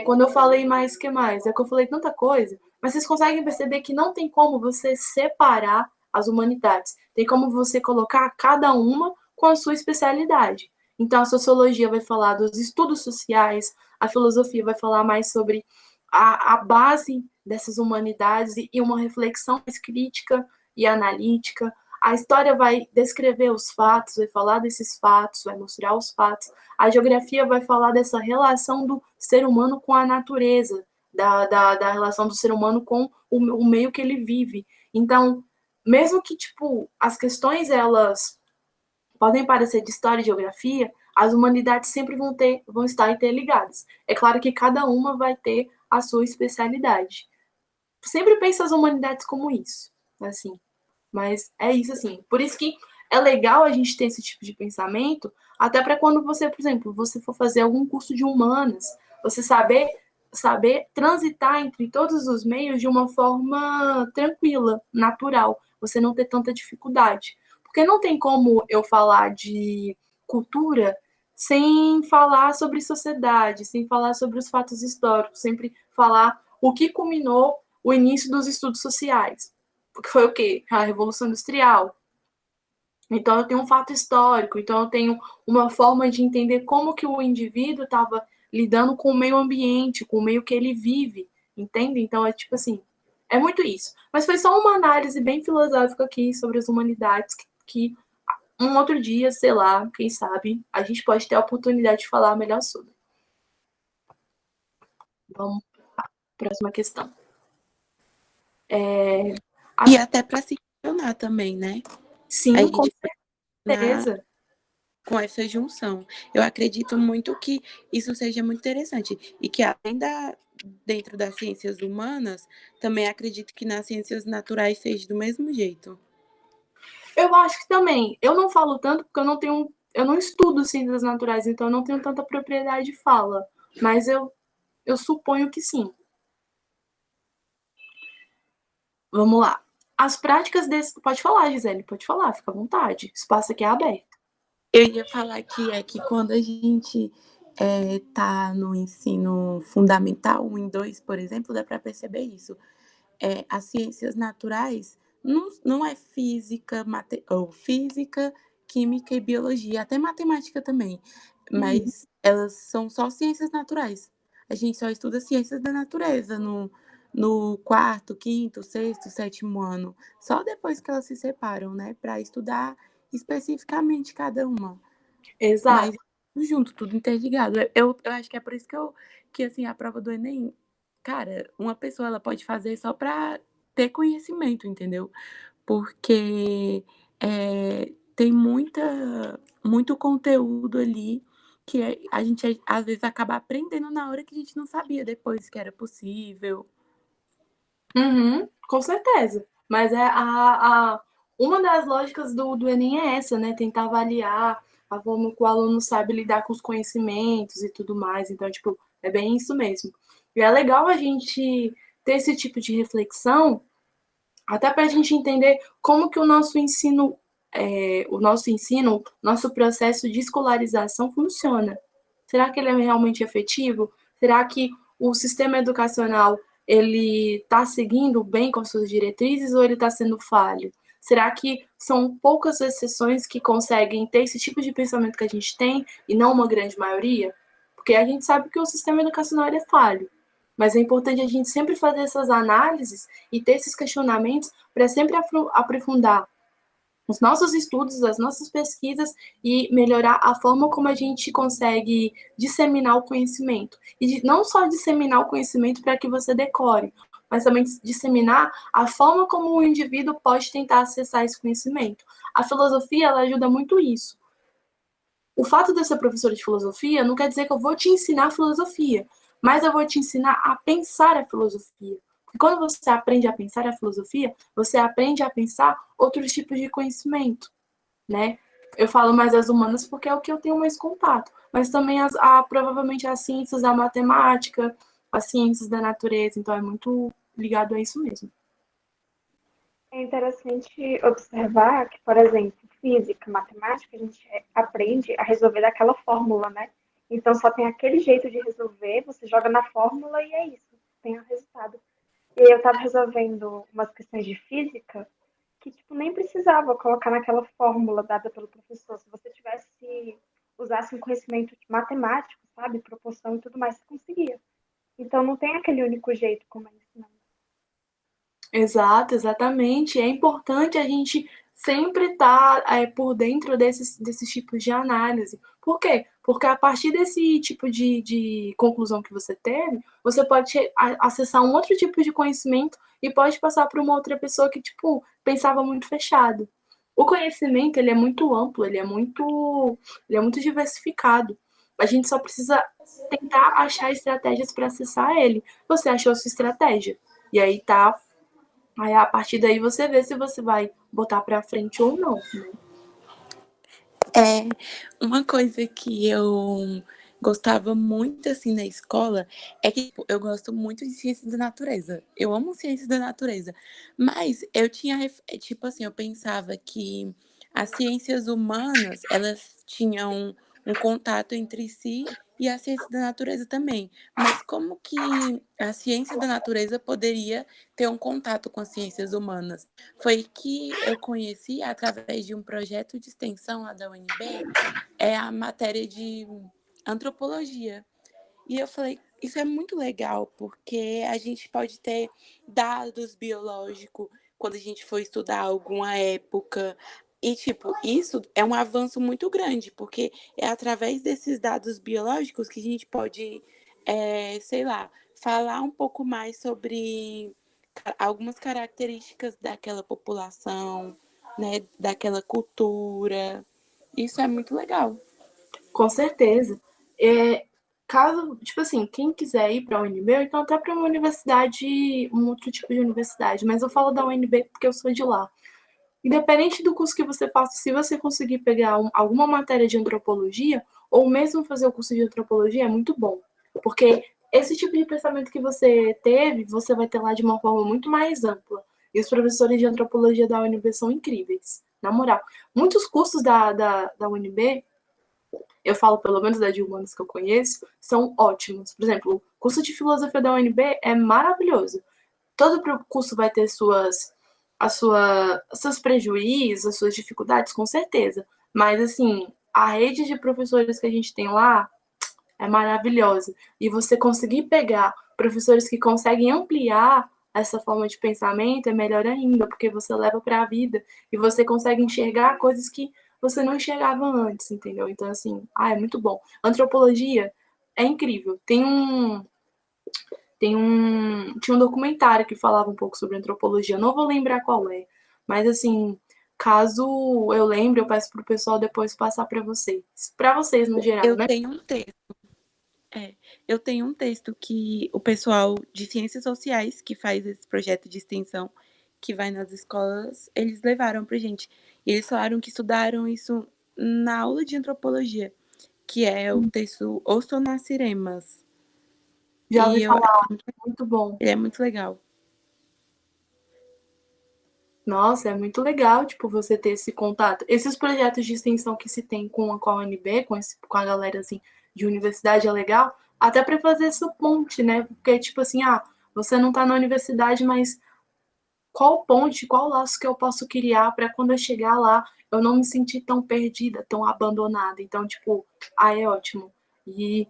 Quando eu falei mais, que mais? É que eu falei tanta coisa, mas vocês conseguem perceber que não tem como você separar as humanidades. Tem como você colocar cada uma com a sua especialidade. Então, a sociologia vai falar dos estudos sociais, a filosofia vai falar mais sobre a base dessas humanidades e uma reflexão mais crítica e analítica. A história vai descrever os fatos, vai falar desses fatos, vai mostrar os fatos. A geografia vai falar dessa relação do ser humano com a natureza, da relação do ser humano com o meio que ele vive. Então, mesmo que, tipo, as questões, elas podem parecer de história e geografia, as humanidades sempre vão estar interligadas. É claro que cada uma vai ter a sua especialidade. Sempre penso as humanidades como isso, assim. Mas é isso, assim. Por isso que é legal a gente ter esse tipo de pensamento, até para quando você, por exemplo, você for fazer algum curso de humanas, você saber transitar entre todos os meios de uma forma tranquila, natural, você não ter tanta dificuldade. Porque não tem como eu falar de cultura sem falar sobre sociedade, sem falar sobre os fatos históricos, sempre falar o que culminou o início dos estudos sociais. Porque foi o quê? A Revolução Industrial. Então, eu tenho um fato histórico, então eu tenho uma forma de entender como que o indivíduo estava lidando com o meio ambiente, com o meio que ele vive, entende? Então, é tipo assim, é muito isso. Mas foi só uma análise bem filosófica aqui sobre as humanidades, que um outro dia, sei lá, quem sabe, a gente pode ter a oportunidade de falar melhor sobre. Vamos para a próxima questão. E até para se questionar também, né? Sim, com certeza. Com essa junção. Eu acredito muito que isso seja muito interessante. E que além dentro das ciências humanas, também acredito que nas ciências naturais seja do mesmo jeito. Eu acho que também. Eu não falo tanto porque eu não estudo ciências naturais, então eu não tenho tanta propriedade de fala. Mas eu suponho que sim. Vamos lá. As práticas desse... Pode falar, Gisele, pode falar, fica à vontade. O espaço aqui é aberto. Eu ia falar que quando a gente tá no ensino fundamental, 1 e 2, por exemplo, dá para perceber isso. As ciências naturais não é física, física, química e biologia, até matemática também, mas elas são só ciências naturais. a gente só estuda ciências da natureza no quarto, quinto, sexto, sétimo ano. Só depois que elas se separam, né? Para estudar especificamente cada uma. Exato. Mas tudo junto, tudo interligado. Eu acho que é por isso que assim, a prova do Enem, cara, uma pessoa ela pode fazer só para ter conhecimento, entendeu? Porque tem muito conteúdo ali que a gente às vezes acaba aprendendo na hora que a gente não sabia depois que era possível. Uhum, com certeza. Mas uma das lógicas do Enem é essa, né? Tentar avaliar a forma que o aluno sabe lidar com os conhecimentos e tudo mais. Então, tipo, é bem isso mesmo. E é legal a gente ter esse tipo de reflexão, até para a gente entender como que nosso processo de escolarização funciona. Será que ele é realmente efetivo? Será que o sistema educacional ele está seguindo bem com as suas diretrizes ou ele está sendo falho? Será que são poucas exceções que conseguem ter esse tipo de pensamento que a gente tem e não uma grande maioria? Porque a gente sabe que o sistema educacional é falho, mas é importante a gente sempre fazer essas análises e ter esses questionamentos para sempre aprofundar os nossos estudos, as nossas pesquisas e melhorar a forma como a gente consegue disseminar o conhecimento. E não só disseminar o conhecimento para que você decore, mas também disseminar a forma como o indivíduo pode tentar acessar esse conhecimento. A filosofia, ela ajuda muito isso. O fato de eu ser professora de filosofia não quer dizer que eu vou te ensinar filosofia, mas eu vou te ensinar a pensar a filosofia. E quando você aprende a pensar a filosofia, você aprende a pensar outros tipos de conhecimento, né? Eu falo mais as humanas porque é o que eu tenho mais contato, mas também provavelmente as ciências da matemática, as ciências da natureza, então é muito ligado a isso mesmo. É interessante observar que, por exemplo, física, matemática, a gente aprende a resolver daquela fórmula, né? Então só tem aquele jeito de resolver, você joga na fórmula e é isso, tem o resultado. E aí eu estava resolvendo umas questões de física que tipo nem precisava colocar naquela fórmula dada pelo professor. Se você usasse um conhecimento matemático, sabe, proporção e tudo mais, você conseguia. Então não tem aquele único jeito como é ensinado. Exato, exatamente. É importante a gente sempre estar por dentro desses tipos de análise. Por quê? Porque a partir desse tipo de conclusão que você teve, você pode acessar um outro tipo de conhecimento e pode passar para uma outra pessoa que, tipo, pensava muito fechado. O conhecimento, ele é muito amplo, ele é muito diversificado. A gente só precisa tentar achar estratégias para acessar ele. Você achou a sua estratégia. E aí tá. Aí, a partir daí, você vê se você vai botar pra frente ou não, né? É, uma coisa que eu gostava muito, assim, na escola é que tipo, eu gosto muito de ciências da natureza. Eu amo ciências da natureza. Mas eu tinha, tipo assim, eu pensava que as ciências humanas, elas tinham um contato entre si e a ciência da natureza também. Mas como que a ciência da natureza poderia ter um contato com as ciências humanas? Foi que eu conheci através de um projeto de extensão lá da UNB, a matéria de antropologia. E eu falei, isso é muito legal, porque a gente pode ter dados biológicos quando a gente for estudar alguma época. E, tipo, isso é um avanço muito grande, porque é através desses dados biológicos que a gente pode, sei lá, falar um pouco mais sobre algumas características daquela população, né, daquela cultura. Isso é muito legal. Com certeza. Caso, tipo assim, quem quiser ir pra UNB, ou então até pra uma universidade, um outro tipo de universidade, mas eu falo da UNB porque eu sou de lá. Independente do curso que você faça, se você conseguir pegar alguma matéria de antropologia, ou mesmo fazer o curso de antropologia, é muito bom. Porque esse tipo de pensamento que você teve, você vai ter lá de uma forma muito mais ampla. E os professores de antropologia da UNB são incríveis, na moral. Muitos cursos da UNB, eu falo pelo menos da de humanos que eu conheço, são ótimos. Por exemplo, o curso de filosofia da UNB é maravilhoso. Todo curso vai ter seus prejuízos, as suas dificuldades, com certeza. Mas, assim, a rede de professores que a gente tem lá é maravilhosa. E você conseguir pegar professores que conseguem ampliar essa forma de pensamento é melhor ainda, porque você leva para a vida e você consegue enxergar coisas que você não enxergava antes, entendeu? Então, assim, é muito bom. Antropologia é incrível. Tinha um documentário que falava um pouco sobre antropologia, não vou lembrar qual é, mas assim, caso eu lembre, eu peço pro pessoal depois passar para vocês no geral, Eu né? tenho um texto. Eu tenho um texto que o pessoal de ciências sociais que faz esse projeto de extensão que vai nas escolas, eles levaram pra gente. E eles falaram que estudaram isso na aula de antropologia, que é o texto Ostonaciremas. Já ouvi E falar, muito bom. ele é muito legal. Nossa, é muito legal, tipo, você ter esse contato. Esses projetos de extensão que se tem com a UNB, com a galera, assim, de universidade é legal, até para fazer essa ponte, né? Porque, tipo assim, você não tá na universidade, mas qual ponte, qual laço que eu posso criar para quando eu chegar lá, eu não me sentir tão perdida, tão abandonada. Então, tipo, é ótimo. E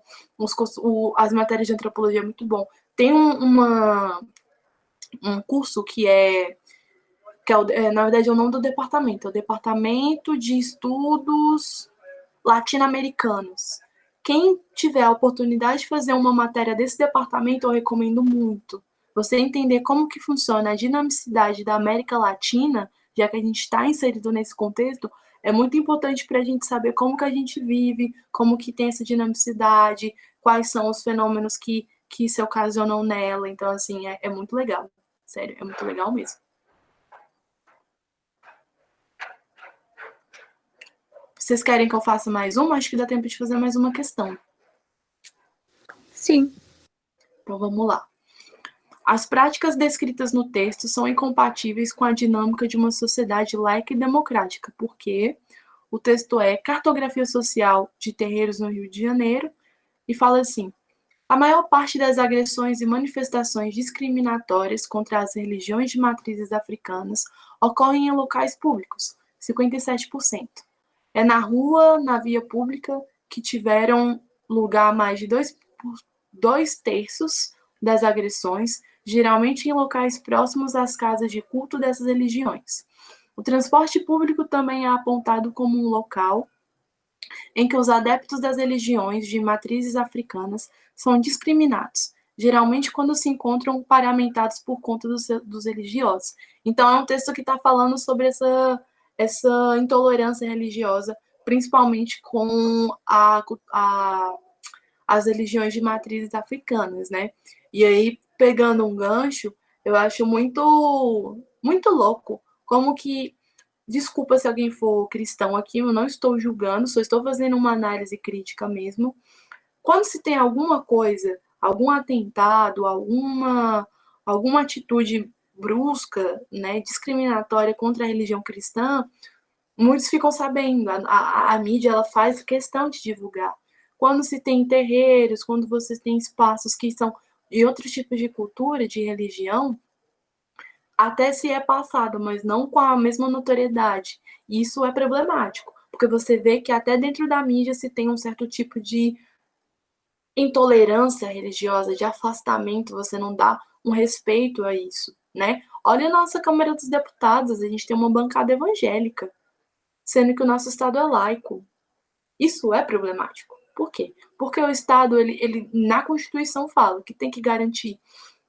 as matérias de antropologia é muito bom. Tem um curso na verdade, é o nome do departamento, é o Departamento de Estudos Latino-Americanos. Quem tiver a oportunidade de fazer uma matéria desse departamento, eu recomendo muito. Você entender como que funciona a dinamicidade da América Latina, já que a gente está inserido nesse contexto, é muito importante para a gente saber como que a gente vive, como que tem essa dinamicidade, quais são os fenômenos que se ocasionam nela. Então, assim, é muito legal. Sério, é muito legal mesmo. Vocês querem que eu faça mais uma? Acho que dá tempo de fazer mais uma questão. Sim. Então vamos lá. As práticas descritas no texto são incompatíveis com a dinâmica de uma sociedade laica e democrática, porque o texto é Cartografia Social de Terreiros no Rio de Janeiro e fala assim: a maior parte das agressões e manifestações discriminatórias contra as religiões de matrizes africanas ocorrem em locais públicos, 57%. É na rua, na via pública, que tiveram lugar mais de 2/3 das agressões, geralmente em locais próximos às casas de culto dessas religiões. O transporte público também é apontado como um local em que os adeptos das religiões de matrizes africanas são discriminados, geralmente quando se encontram paramentados por conta dos religiosos. Então, é um texto que está falando sobre essa intolerância religiosa, principalmente com as religiões de matrizes africanas, né? E aí, pegando um gancho, eu acho muito, muito louco como que, desculpa se alguém for cristão aqui, eu não estou julgando, só estou fazendo uma análise crítica mesmo. Quando se tem alguma coisa, algum atentado, alguma atitude brusca, né, discriminatória contra a religião cristã, muitos ficam sabendo, a mídia ela faz questão de divulgar. Quando se tem terreiros, quando você tem espaços que são de outros tipos de cultura, de religião, até se é passado, mas não com a mesma notoriedade. E isso é problemático, porque você vê que até dentro da mídia se tem um certo tipo de intolerância religiosa, de afastamento, você não dá um respeito a isso, né? Olha a nossa Câmara dos Deputados, a gente tem uma bancada evangélica, sendo que o nosso Estado é laico. Isso é problemático. Por quê? Porque o Estado, ele na Constituição fala que tem que garantir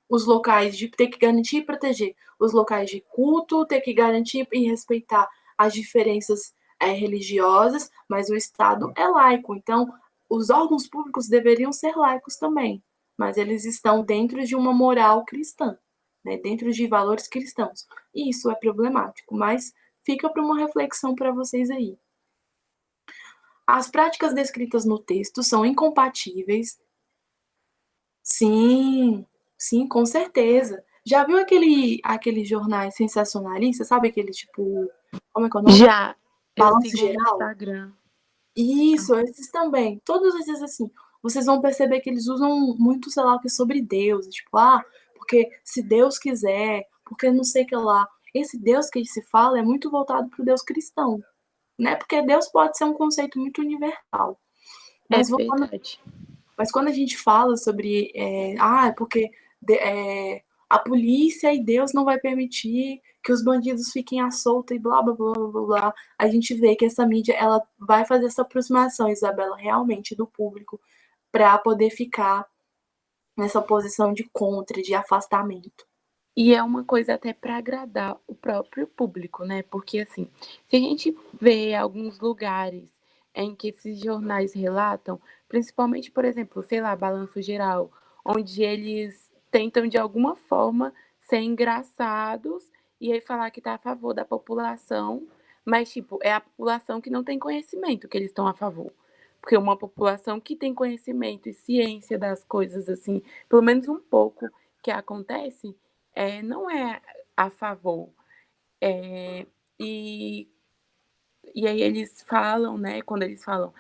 os locais tem que garantir e proteger os locais de culto, tem que garantir e respeitar as diferenças religiosas, mas o Estado é laico, então os órgãos públicos deveriam ser laicos também, mas eles estão dentro de uma moral cristã, né, dentro de valores cristãos, e isso é problemático, mas fica para uma reflexão para vocês aí. As práticas descritas no texto são incompatíveis. Sim, sim, com certeza. Já viu aqueles jornais sensacionalistas, sabe aquele tipo, como é que é o nome? Já. Eu Balanço sigo no Geral? Instagram. Isso, esses também. Todos esses assim, vocês vão perceber que eles usam muito, sei lá, o que sobre Deus, tipo, porque se Deus quiser, porque não sei o que lá. Esse Deus que se fala é muito voltado para o Deus cristão, né? Porque Deus pode ser um conceito muito universal. É Mas voltando verdade. Mas quando a gente fala sobre, é porque a polícia e Deus não vai permitir que os bandidos fiquem à solta e blá, blá, blá, blá, blá, a gente vê que essa mídia, ela vai fazer essa aproximação, Isabela, realmente, do público, para poder ficar nessa posição de contra, de afastamento. E é uma coisa até para agradar o próprio público, né? Porque, assim, se a gente vê alguns lugares em que esses jornais relatam, principalmente, por exemplo, sei lá, Balanço Geral, onde eles tentam, de alguma forma, ser engraçados e aí falar que tá a favor da população, mas, tipo, é a população que não tem conhecimento que eles estão a favor. Porque uma população que tem conhecimento e ciência das coisas, assim, pelo menos um pouco que acontece, não é a favor. É, e, e aí eles falam, né? Quando eles falam,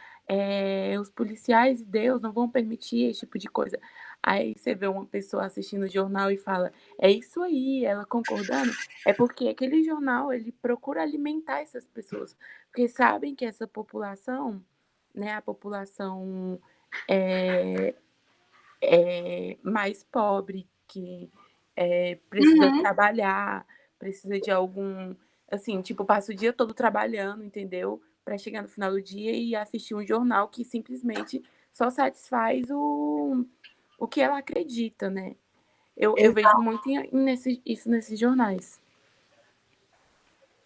os policiais e Deus não vão permitir esse tipo de coisa. Aí você vê uma pessoa assistindo o jornal e fala, é isso aí, ela concordando. É porque aquele jornal, ele procura alimentar essas pessoas. Porque sabem que essa população, né, a população é, mais pobre, que precisa trabalhar, precisa de algum. Assim, tipo, passa o dia todo trabalhando, entendeu? Para chegar no final do dia e assistir um jornal que simplesmente só satisfaz o que ela acredita, né? Eu vejo muito isso nesses jornais.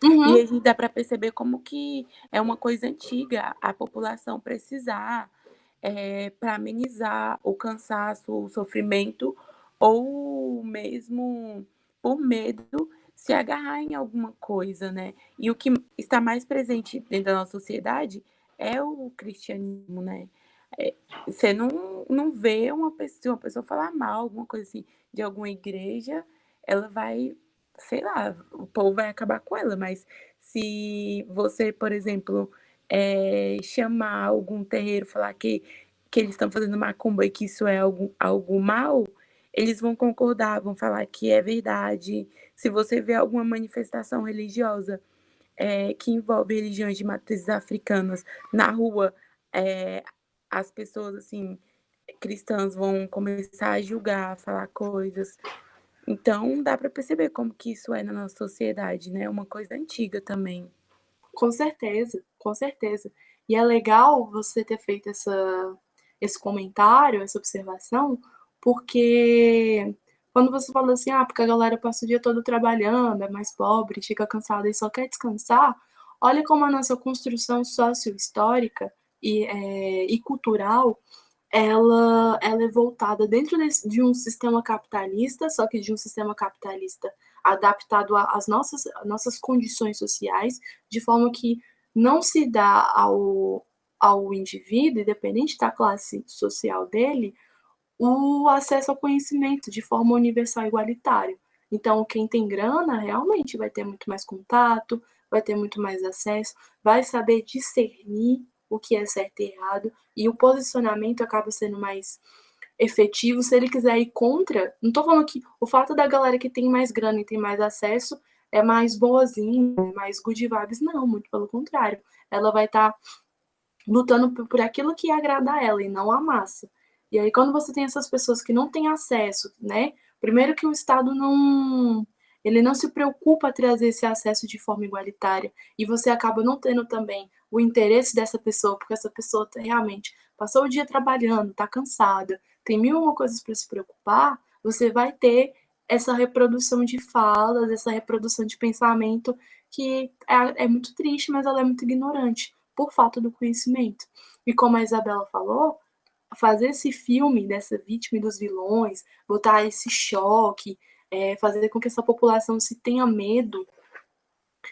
E aí dá para perceber como que é uma coisa antiga a população precisar para amenizar o cansaço, o sofrimento, ou mesmo por medo se agarrar em alguma coisa, né? E o que está mais presente dentro da nossa sociedade é o cristianismo, né? Você não vê uma pessoa falar mal, alguma coisa assim, de alguma igreja, ela vai, sei lá, o povo vai acabar com ela, mas se você, por exemplo, chamar algum terreiro, falar que eles estão fazendo macumba e que isso é algo mal, eles vão concordar, vão falar que é verdade. Se você vê alguma manifestação religiosa que envolve religiões de matrizes africanas na rua, as pessoas assim cristãs vão começar a julgar, a falar coisas. Então dá para perceber como que isso é na nossa sociedade, né? Uma coisa antiga também. Com certeza, com certeza. E é legal você ter feito esse comentário, essa observação, porque quando você falou assim, porque a galera passa o dia todo trabalhando, é mais pobre, fica cansada e só quer descansar, olha como a nossa construção sociohistórica e cultural, ela é voltada dentro de um sistema capitalista, só que de um sistema capitalista adaptado às nossas condições sociais, de forma que não se dá ao indivíduo, independente da classe social dele, o acesso ao conhecimento de forma universal e igualitária. Então, quem tem grana realmente vai ter muito mais contato, vai ter muito mais acesso, vai saber discernir o que é certo e errado, e o posicionamento acaba sendo mais efetivo. Se ele quiser ir contra, não estou falando que o fato da galera que tem mais grana e tem mais acesso é mais boazinha, mais good vibes, não, muito pelo contrário. Ela vai estar lutando por aquilo que agrada a ela e não a massa. E aí, quando você tem essas pessoas que não têm acesso, né? Primeiro que o Estado ele não se preocupa a trazer esse acesso de forma igualitária, e você acaba não tendo também o interesse dessa pessoa, porque essa pessoa realmente passou o dia trabalhando, está cansada, tem mil e uma coisas para se preocupar, você vai ter essa reprodução de falas, essa reprodução de pensamento que é muito triste, mas ela é muito ignorante por falta do conhecimento. E como a Isabela falou, fazer esse filme dessa vítima e dos vilões, botar esse choque, fazer com que essa população se tenha medo,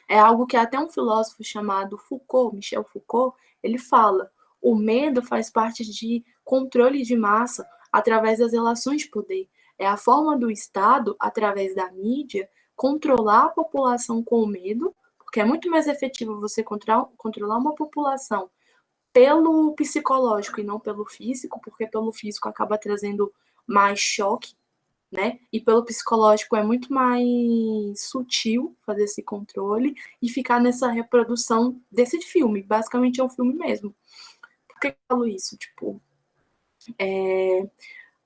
é algo que até um filósofo chamado Foucault, Michel Foucault, ele fala, o medo faz parte de controle de massa através das relações de poder. É a forma do Estado, através da mídia, controlar a população com o medo, porque é muito mais efetivo você controlar uma população pelo psicológico e não pelo físico, porque pelo físico acaba trazendo mais choque, né? E pelo psicológico é muito mais sutil fazer esse controle e ficar nessa reprodução desse filme. Basicamente é um filme mesmo. Por que eu falo isso? Tipo,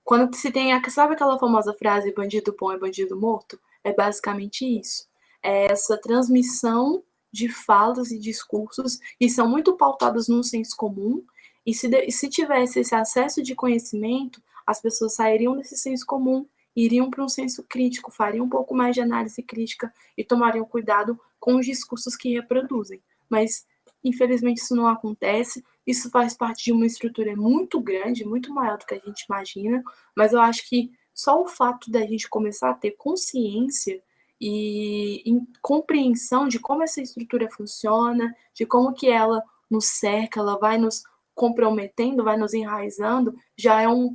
Quando se tem, sabe aquela famosa frase, bandido bom é bandido morto? É basicamente isso. É essa transmissão de falas e discursos que são muito pautados no senso comum, e se tivesse esse acesso de conhecimento, as pessoas sairiam desse senso comum, iriam para um senso crítico, fariam um pouco mais de análise crítica e tomariam cuidado com os discursos que reproduzem. Mas, infelizmente, isso não acontece. Isso faz parte de uma estrutura muito grande, muito maior do que a gente imagina, mas eu acho que só o fato da gente começar a ter consciência e compreensão de como essa estrutura funciona, de como que ela nos cerca, ela vai nos comprometendo, vai nos enraizando, já é um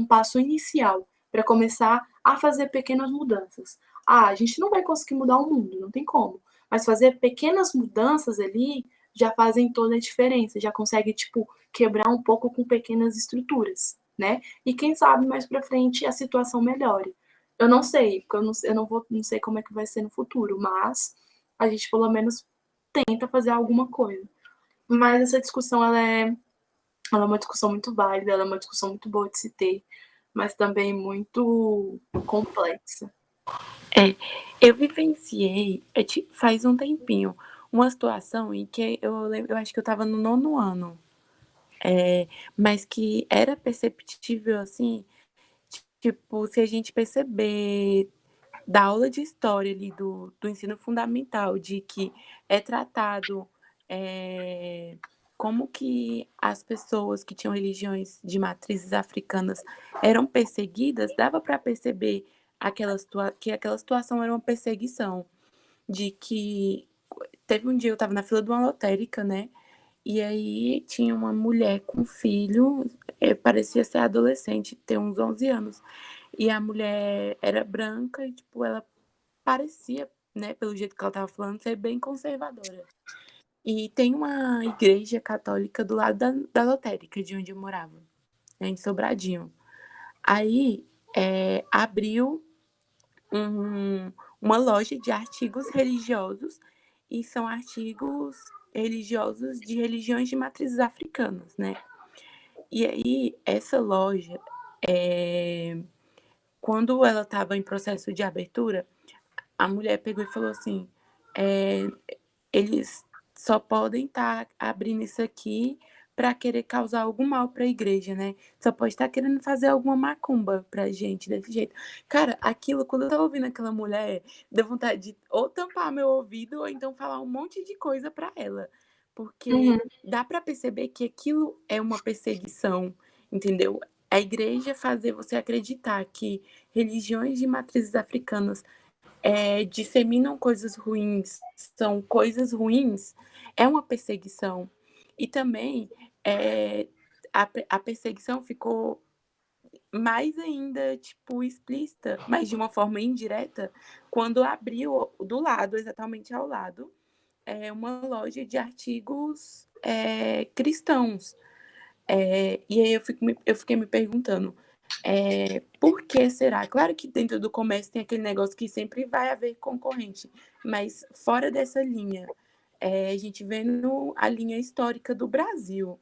passo inicial para começar a fazer pequenas mudanças. A gente não vai conseguir mudar o mundo, não tem como, mas fazer pequenas mudanças ali já fazem toda a diferença, já consegue, quebrar um pouco com pequenas estruturas, né? E quem sabe mais para frente a situação melhore. Eu não sei, porque não sei como é que vai ser no futuro, mas a gente pelo menos tenta fazer alguma coisa. Mas essa discussão, ela é uma discussão muito válida, ela é uma discussão muito boa de se ter, mas também muito complexa. Eu vivenciei, faz um tempinho, uma situação em que eu acho que eu estava no 9º ano, mas que era perceptível, assim, tipo, se a gente perceber da aula de história ali do ensino fundamental, de que é tratado como que as pessoas que tinham religiões de matrizes africanas eram perseguidas, dava para perceber que aquela situação era uma perseguição, de que teve um dia eu estava na fila de uma lotérica, né? E aí tinha uma mulher com filho, parecia ser adolescente, ter uns 11 anos. E a mulher era branca e, tipo, ela parecia, né, pelo jeito que ela estava falando, ser bem conservadora. E tem uma igreja católica do lado da lotérica, de onde eu morava, né, em Sobradinho. Aí abriu uma loja de artigos religiosos, e são artigos religiosos de religiões de matrizes africanas, né? E aí, essa loja, quando ela estava em processo de abertura, a mulher pegou e falou assim, eles só podem estar abrindo isso aqui para querer causar algum mal para a igreja, né? Só pode estar querendo fazer alguma macumba pra gente desse jeito. Cara, aquilo, quando eu tava ouvindo aquela mulher, deu vontade de ou tampar meu ouvido ou então falar um monte de coisa para ela. Porque dá para perceber que aquilo é uma perseguição, entendeu? A igreja fazer você acreditar que religiões de matrizes africanas disseminam coisas ruins, são coisas ruins, é uma perseguição. E também a perseguição ficou mais ainda, tipo, explícita, mas de uma forma indireta, quando abriu do lado, exatamente ao lado, uma loja de artigos cristãos. E aí eu fiquei me perguntando, por que será? Claro que dentro do comércio tem aquele negócio que sempre vai haver concorrente, mas fora dessa linha, a gente vendo a linha histórica do Brasil,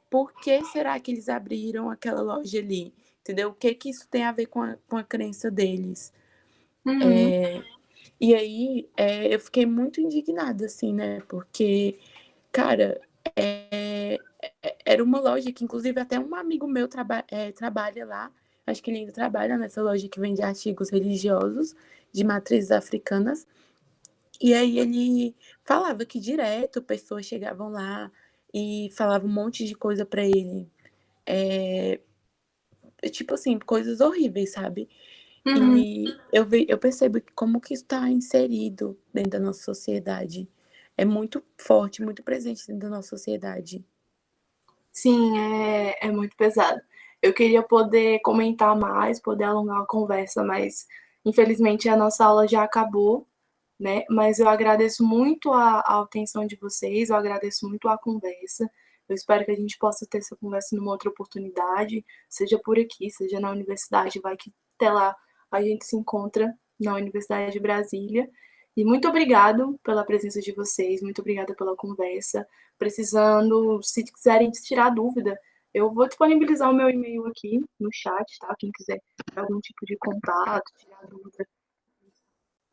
por que será que eles abriram aquela loja ali? Entendeu? O que isso tem a ver com a crença deles? E aí eu fiquei muito indignada, assim, né? Porque, cara, era uma loja que, inclusive, até um amigo meu trabalha lá. Acho que ele ainda trabalha nessa loja que vende artigos religiosos de matrizes africanas. E aí ele falava que direto pessoas chegavam lá e falavam um monte de coisa para ele. Tipo assim, coisas horríveis, sabe? E eu percebo como que isso está inserido dentro da nossa sociedade. É muito forte, muito presente dentro da nossa sociedade. Sim, é muito pesado. Eu queria poder comentar mais, poder alongar a conversa, mas infelizmente a nossa aula já acabou, né? Mas eu agradeço muito a atenção de vocês, eu agradeço muito a conversa. Eu espero que a gente possa ter essa conversa numa outra oportunidade, seja por aqui, seja na universidade, vai que até lá a gente se encontra na Universidade de Brasília. E muito obrigado pela presença de vocês, muito obrigada pela conversa. Precisando, se quiserem tirar dúvida, Eu vou disponibilizar o meu e-mail aqui no chat, tá? Quem quiser ter algum tipo de contato, tirar dúvida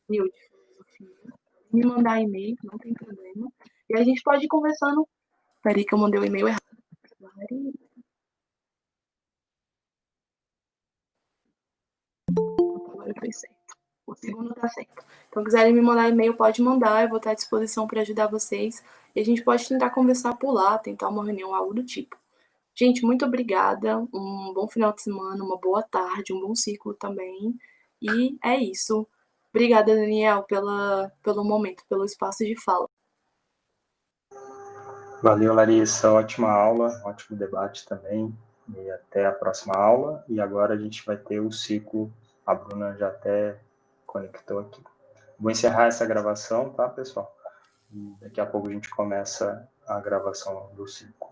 de filosofia, me mandar e-mail, não tem problema. E a gente pode ir conversando. Peraí que eu mandei o e-mail errado. Agora foi certo. O segundo tá certo. Então, quiserem me mandar e-mail, pode mandar. Eu vou estar à disposição para ajudar vocês. E a gente pode tentar conversar por lá, tentar uma reunião, algo do tipo. Gente, muito obrigada. Um bom final de semana, uma boa tarde, um bom ciclo também. E é isso. Obrigada, Daniel, pelo momento, pelo espaço de fala. Valeu, Larissa. Ótima aula, ótimo debate também. E até a próxima aula. E agora a gente vai ter o ciclo. A Bruna já até conectou aqui. Vou encerrar essa gravação, tá, pessoal? E daqui a pouco a gente começa a gravação do ciclo.